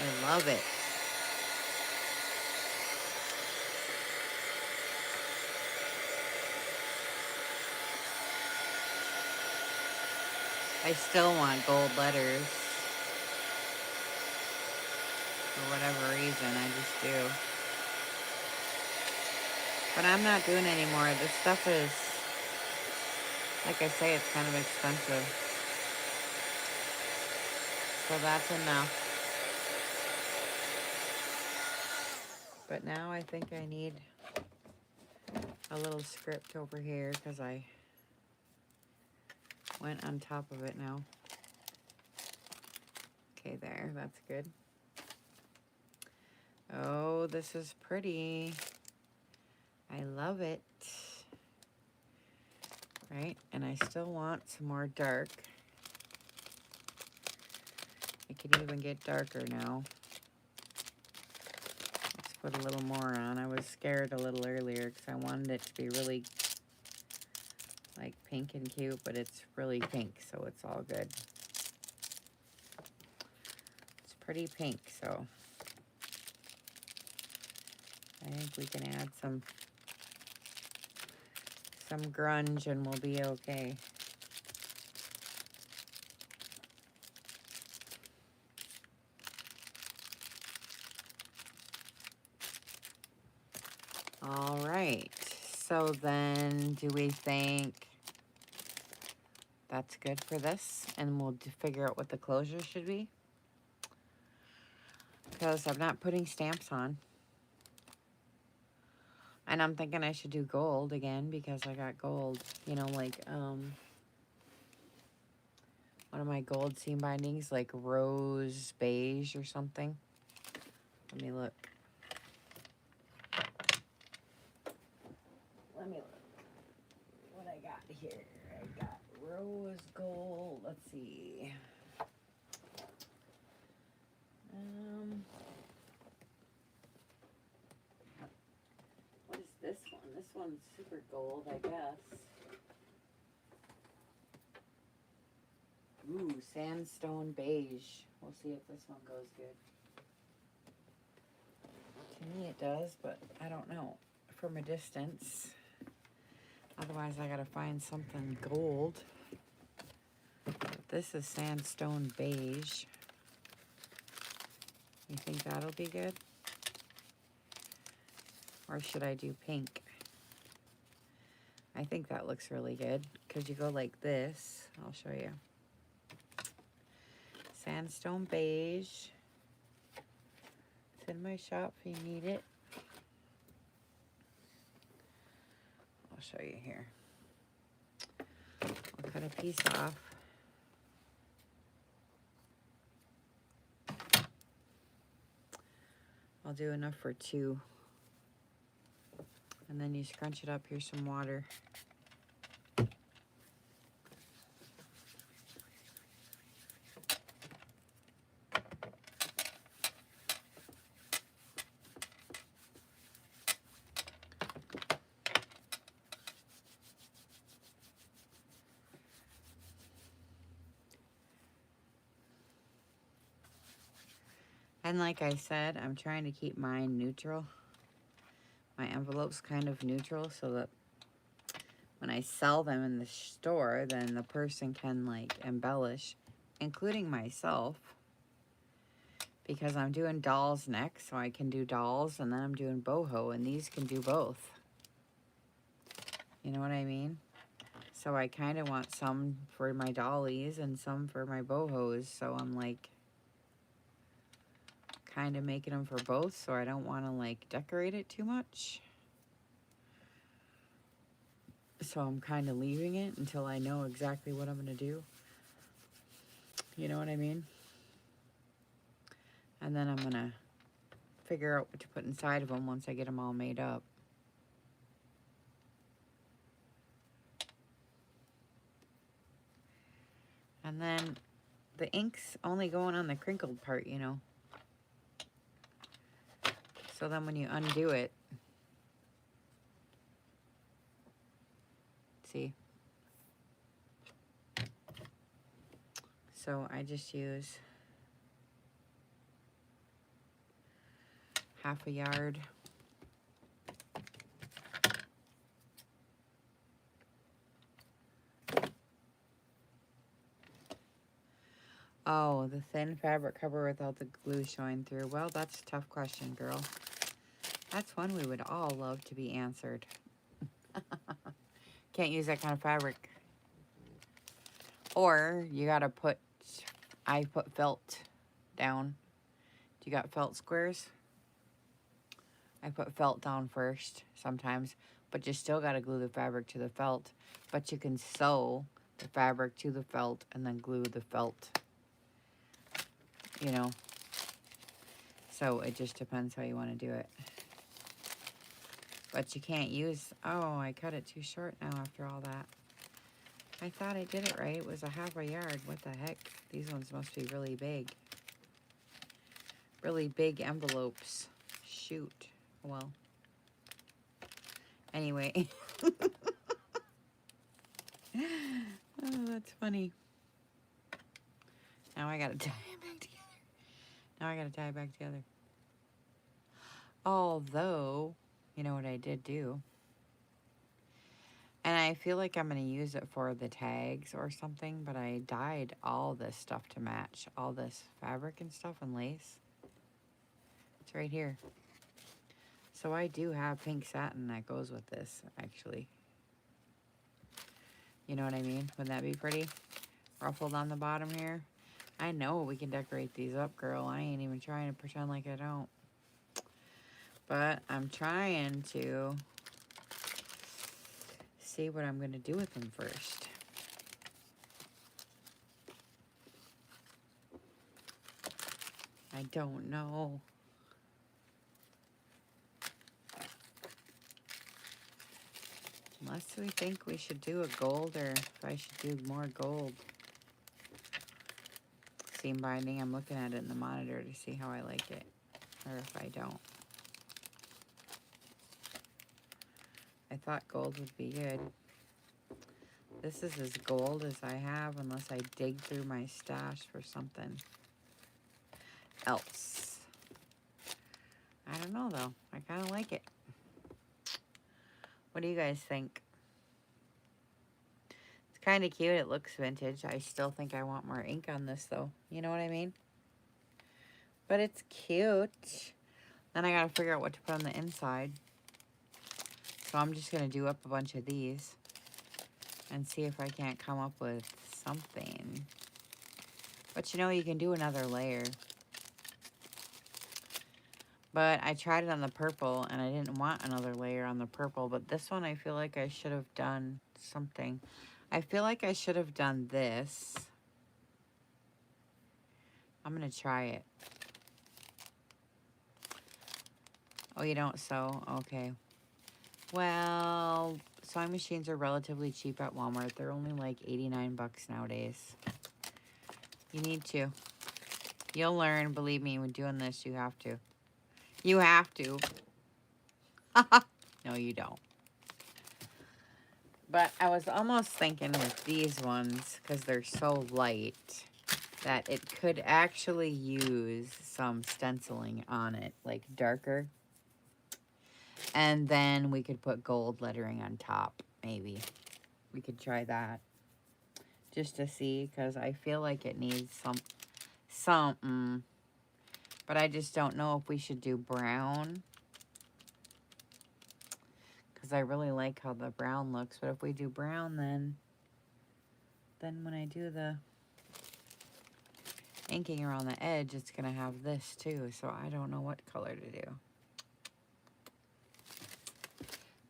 I love it. I still want gold letters. For whatever reason, I just do. But I'm not doing any more. This stuff is, like I say, it's kind of expensive. So that's enough. But now I think I need a little script over here because I went on top of it now. Okay, there, that's good. Oh, this is pretty. I love it. Right, and I still want some more dark. It can even get darker now. Let's put a little more on. I was scared a little earlier because I wanted it to be really like pink and cute, but it's really pink, so it's all good. It's pretty pink, so I think we can add some grunge and we'll be okay. All right, so then do we think that's good for this? And we'll figure out what the closure should be. Because I'm not putting stamps on. And I'm thinking I should do gold again because I got gold. You know, like, one of my gold seam bindings, like rose beige or something. Let me look. Let me look what I got here. I got rose gold. Let's see. What is this one? This one's super gold, I guess. Ooh, sandstone beige. We'll see if this one goes good. To me it does, but I don't know. From a distance. Otherwise I gotta find something gold. This is sandstone beige. You think that'll be good? Or should I do pink? I think that looks really good because you go like this. I'll show you. Sandstone beige. It's in my shop if you need it. I'll show you here. I'll cut a piece off. I'll do enough for 2. And then you scrunch it up. Here's some water. And like I said, I'm trying to keep mine neutral. My envelope's kind of neutral so that when I sell them in the store, then the person can like embellish, including myself. Because I'm doing dolls next, so I can do dolls, and then I'm doing boho, and these can do both. You know what I mean? So I kind of want some for my dollies and some for my bohos, so I'm like kind of making them for both, so I don't want to like decorate it too much. So I'm kind of leaving it until I know exactly what I'm going to do. You know what I mean? And then I'm going to figure out what to put inside of them once I get them all made up. And then the ink's only going on the crinkled part, you know. So then when you undo it, see? So I just use half a yard. Oh, the thin fabric cover without the glue showing through. Well, that's a tough question, girl. That's one we would all love to be answered. Can't use that kind of fabric. Or you gotta put, I put felt down. Do you got felt squares? I put felt down first sometimes, but you still got to glue the fabric to the felt. But you can sew the fabric to the felt and then glue the felt, you know. So it just depends how you want to do it. But you can't use, oh, I cut it too short now after all that. I thought I did it right. It was a half a yard. What the heck? These ones must be really big. Really big envelopes. Shoot. Well. Anyway. Oh, that's funny. Now I gotta tie it back together. Now I gotta tie it back together. Although, you know what I did do? And I feel like I'm going to use it for the tags or something, but I dyed all this stuff to match. All this fabric and stuff and lace. It's right here. So I do have pink satin that goes with this, actually. You know what I mean? Wouldn't that be pretty? Ruffled on the bottom here. I know we can decorate these up, girl. I ain't even trying to pretend like I don't. But I'm trying to see what I'm going to do with them first. I don't know. Unless we think we should do a gold, or if I should do more gold. Seam binding, I'm looking at it in the monitor to see how I like it, or if I don't. I thought gold would be good. This is as gold as I have, unless I dig through my stash for something else. I don't know, though. I kind of like it. What do you guys think? It's kind of cute. It looks vintage. I still think I want more ink on this, though. You know what I mean? But it's cute. Then I got to figure out what to put on the inside. So I'm just going to do up a bunch of these and see if I can't come up with something. But you know, you can do another layer. But I tried it on the purple, and I didn't want another layer on the purple. But this one, I feel like I should have done something. I feel like I should have done this. I'm going to try it. Oh, you don't sew? Okay. Well, sewing machines are relatively cheap at Walmart. They're only like 89 bucks nowadays. You need to. You'll learn. Believe me, when doing this, you have to. You have to. No, you don't. But I was almost thinking with these ones, because they're so light, that it could actually use some stenciling on it, like darker. And then we could put gold lettering on top, maybe. We could try that. Just to see, because I feel like it needs something. But I just don't know if we should do brown. Because I really like how the brown looks. But if we do brown, then when I do the inking around the edge, it's going to have this too. So I don't know what color to do.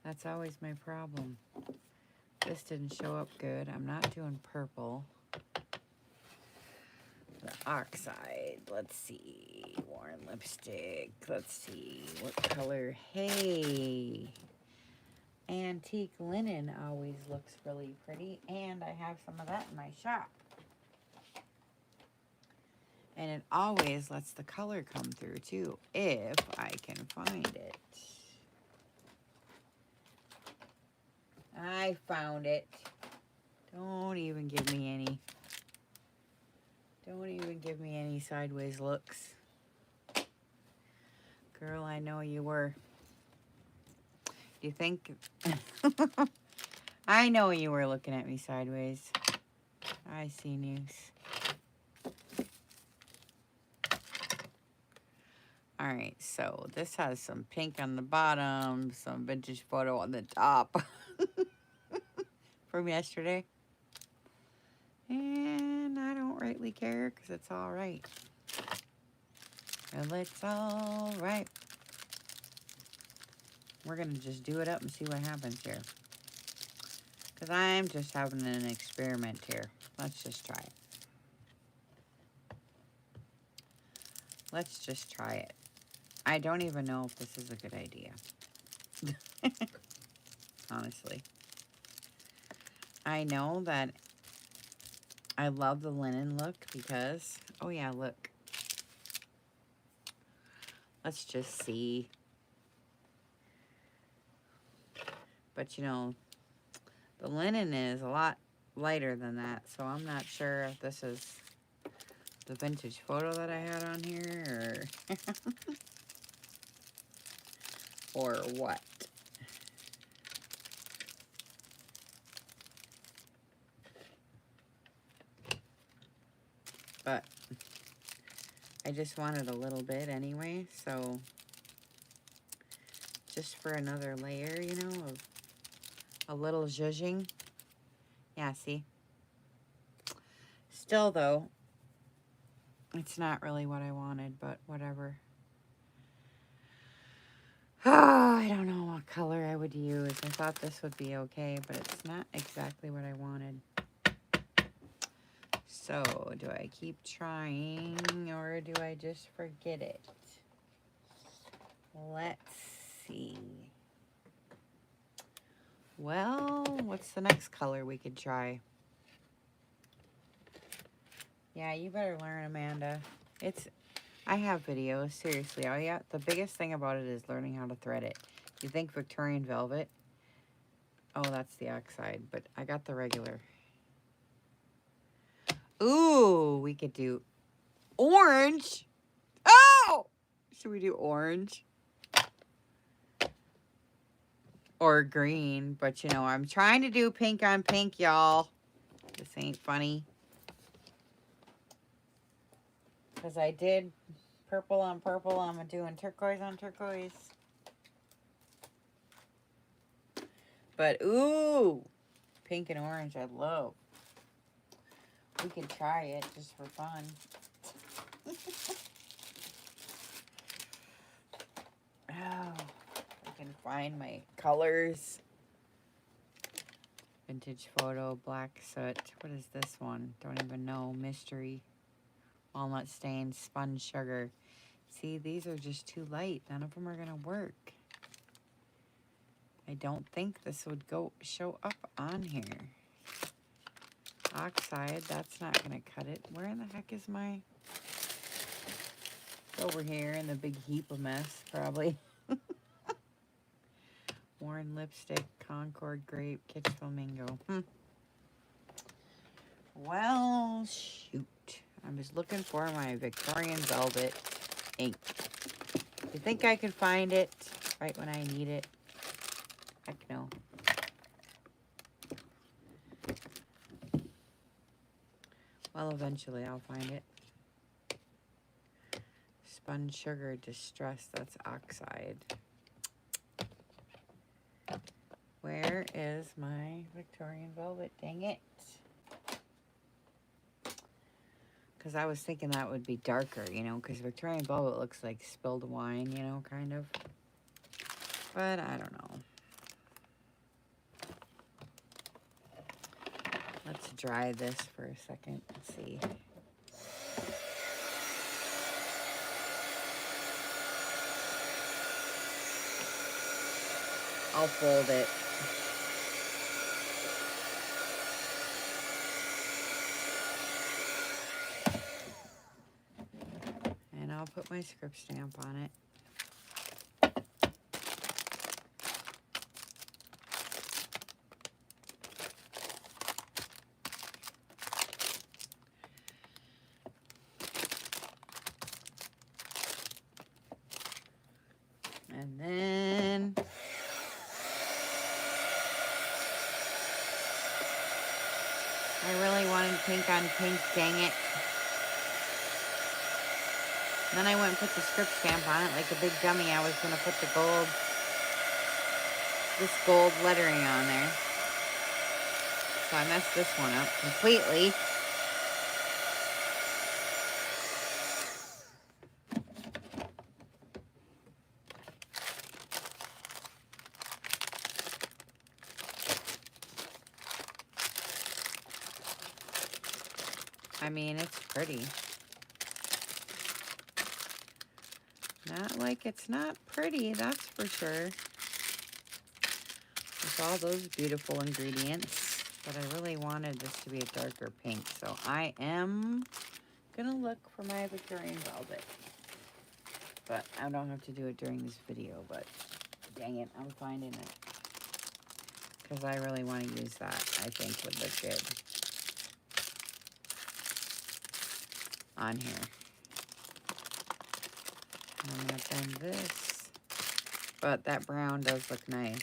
That's always my problem. This didn't show up good. I'm not doing purple. The oxide. Let's see. Worn lipstick. Let's see. What color? Hey. Antique linen always looks really pretty. And I have some of that in my shop. And it always lets the color come through too, if I can find it. I found it. Don't even give me any. Don't even give me any sideways looks. Girl, I know you were. You think... I know you were looking at me sideways. I seen you. Alright, so this has some pink on the bottom, some vintage photo on the top. From yesterday. And I don't rightly care because it's all right. Well, it's all right. We're going to just do it up and see what happens here. Because I'm just having an experiment here. Let's just try it. Let's just try it. I don't even know if this is a good idea. Honestly. I know that I love the linen look because, oh yeah, look. Let's just see. But you know, the linen is a lot lighter than that, so I'm not sure if this is the vintage photo that I had on here or what. But I just wanted a little bit anyway, so just for another layer, you know, of a little zhuzhing. Yeah, see? Still, though, it's not really what I wanted, but whatever. I don't know what color I would use. I thought this would be okay, but it's not exactly what I wanted. So, do I keep trying or do I just forget it? Let's see. Well, what's the next color we could try? Yeah, you better learn, Amanda. I have videos, seriously. Oh yeah, the biggest thing about it is learning how to thread it. You think Victorian velvet? Oh, that's the oxide, but I got the regular. Ooh, we could do orange. Oh! Should we do orange? Or green, but you know, I'm trying to do pink on pink, y'all. This ain't funny. Because I did purple on purple. I'm doing turquoise on turquoise. But, ooh, pink and orange I love. We can try it just for fun. Oh, I can find my colors. Vintage photo, black soot. What is this one? Don't even know. Mystery. Walnut stain, spun sugar. See, these are just too light. None of them are going to work. I don't think this would show up on here. Oxide, that's not going to cut it. Where in the heck is my... It's over here in the big heap of mess, probably. Worn lipstick, Concord grape, kitsch flamingo. Well, shoot. I was looking for my Victorian velvet ink. You think I could find it right when I need it? Heck no. Well, eventually I'll find it. Spun sugar distress, that's oxide. Where is my Victorian velvet? Dang it. Because I was thinking that would be darker, you know, because Victorian velvet looks like spilled wine, you know, kind of. But I don't know. Let's dry this for a second and see. I'll fold it. And I'll put my script stamp on it. And then I really wanted pink on pink, dang it. And then I went and put the script stamp on it like a big dummy. I was going to put this gold lettering on there. So I messed this one up completely. I mean, it's pretty. Not like it's not pretty, that's for sure. With all those beautiful ingredients. But I really wanted this to be a darker pink. So I am gonna look for my Victorian velvet. But I don't have to do it during this video, but dang it, I'm finding it. Because I really want to use that, I think would look good on here. And I'm going to blend this. But that brown does look nice.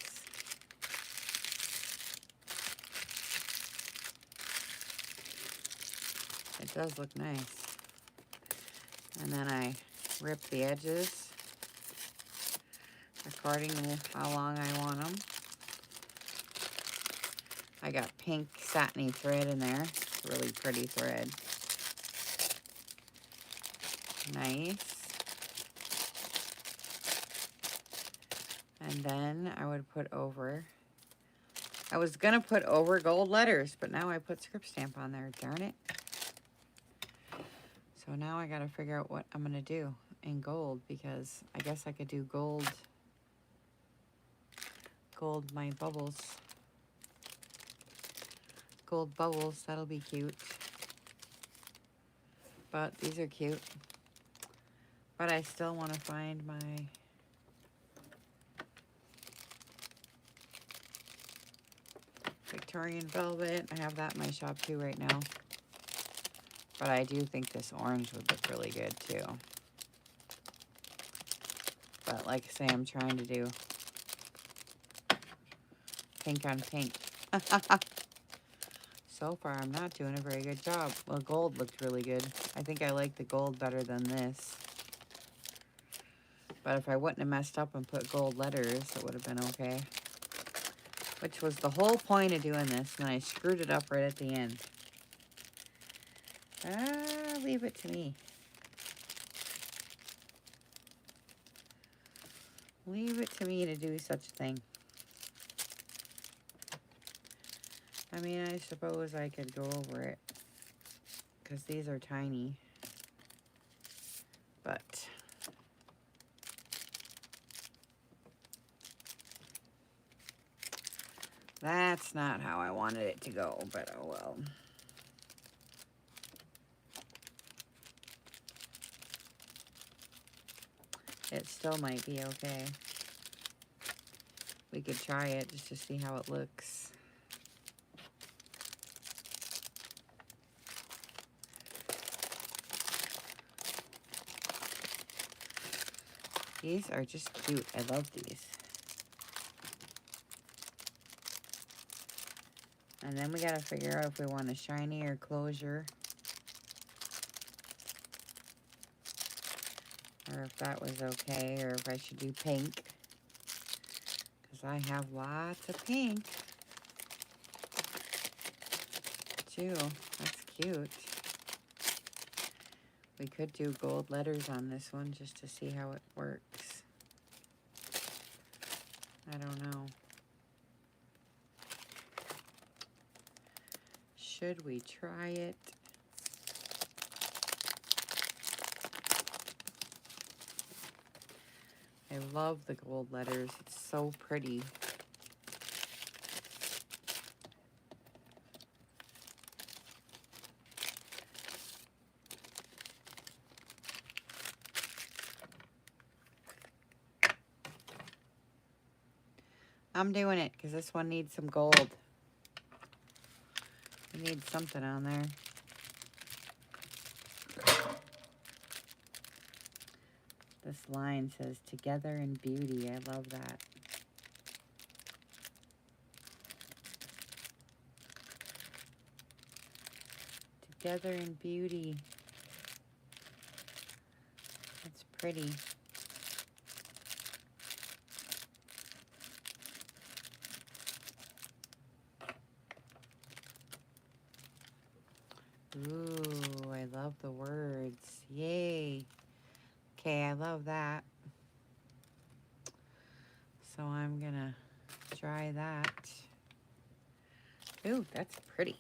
It does look nice. And then I rip the edges according to how long I want them. I got pink satiny thread in there. Really pretty thread. Nice. And then I would put over, I was going to put over gold letters, but now I put script stamp on there. Darn it. So now I got to figure out what I'm going to do in gold, because I guess I could do gold my bubbles. Gold bubbles, that'll be cute. But these are cute. But I still want to find my Victorian velvet. I have that in my shop too right now. But I do think this orange would look really good too. But like I say, I'm trying to do pink on pink. So far, I'm not doing a very good job. Well, gold looked really good. I think I like the gold better than this. But if I wouldn't have messed up and put gold letters, it would have been okay. Which was the whole point of doing this, and I screwed it up right at the end. Leave it to me. Leave it to me to do such a thing. I mean, I suppose I could go over it, because these are tiny. But that's not how I wanted it to go, but oh well. It still might be okay. We could try it just to see how it looks. These are just cute. I love these. And then we gotta figure out if we want a shiny or closure. Or if that was okay, or if I should do pink. Because I have lots of pink. Too. That's cute. We could do gold letters on this one just to see how it works. I don't know. Should we try it? I love the gold letters. It's so pretty. I'm doing it because this one needs some gold. It needs something on there. This line says, "Together in beauty." I love that. Together in beauty. That's pretty. Ooh, I love the words. Yay. Okay, I love that. So I'm gonna try that. Ooh, that's pretty.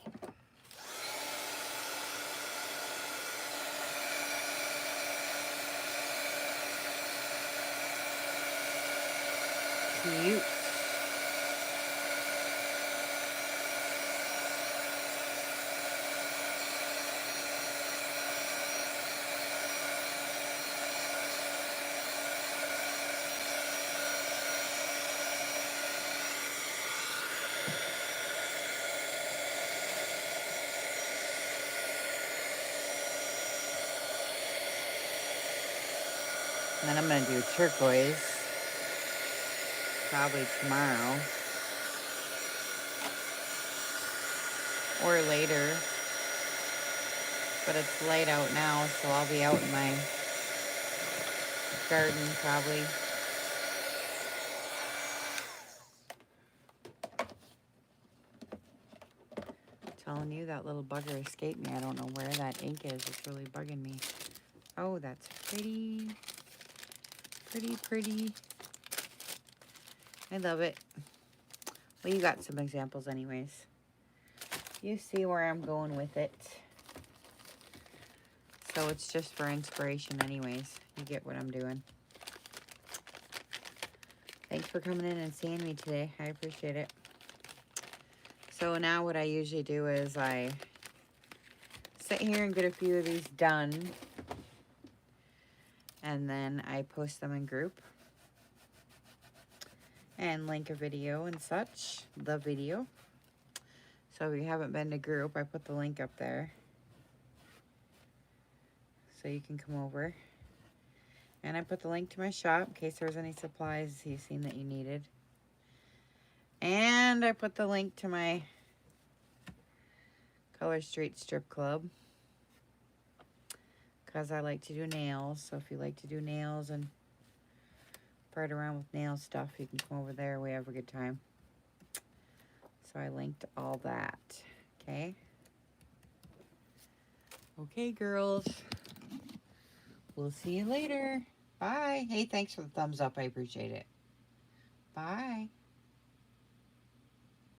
cute. And then I'm going to do turquoise probably tomorrow or later. But it's light out now, so I'll be out in my garden probably. Telling you, that little bugger escaped me. I don't know where that ink is. It's really bugging me. Oh, that's pretty. Pretty, pretty. I love it. Well, you got some examples anyways. You see where I'm going with it. So it's just for inspiration anyways. You get what I'm doing. Thanks for coming in and seeing me today. I appreciate it. So now what I usually do is I sit here and get a few of these done. And then I post them in group. And link a video and such. The video. So if you haven't been to group, I put the link up there. So you can come over. And I put the link to my shop in case there's any supplies you've seen that you needed. And I put the link to my Color Street Strip Club. Because I like to do nails. So if you like to do nails and part around with nail stuff, you can come over there. We have a good time. So I linked all that. Okay. Okay, girls. We'll see you later. Bye. Hey, thanks for the thumbs up. I appreciate it. Bye.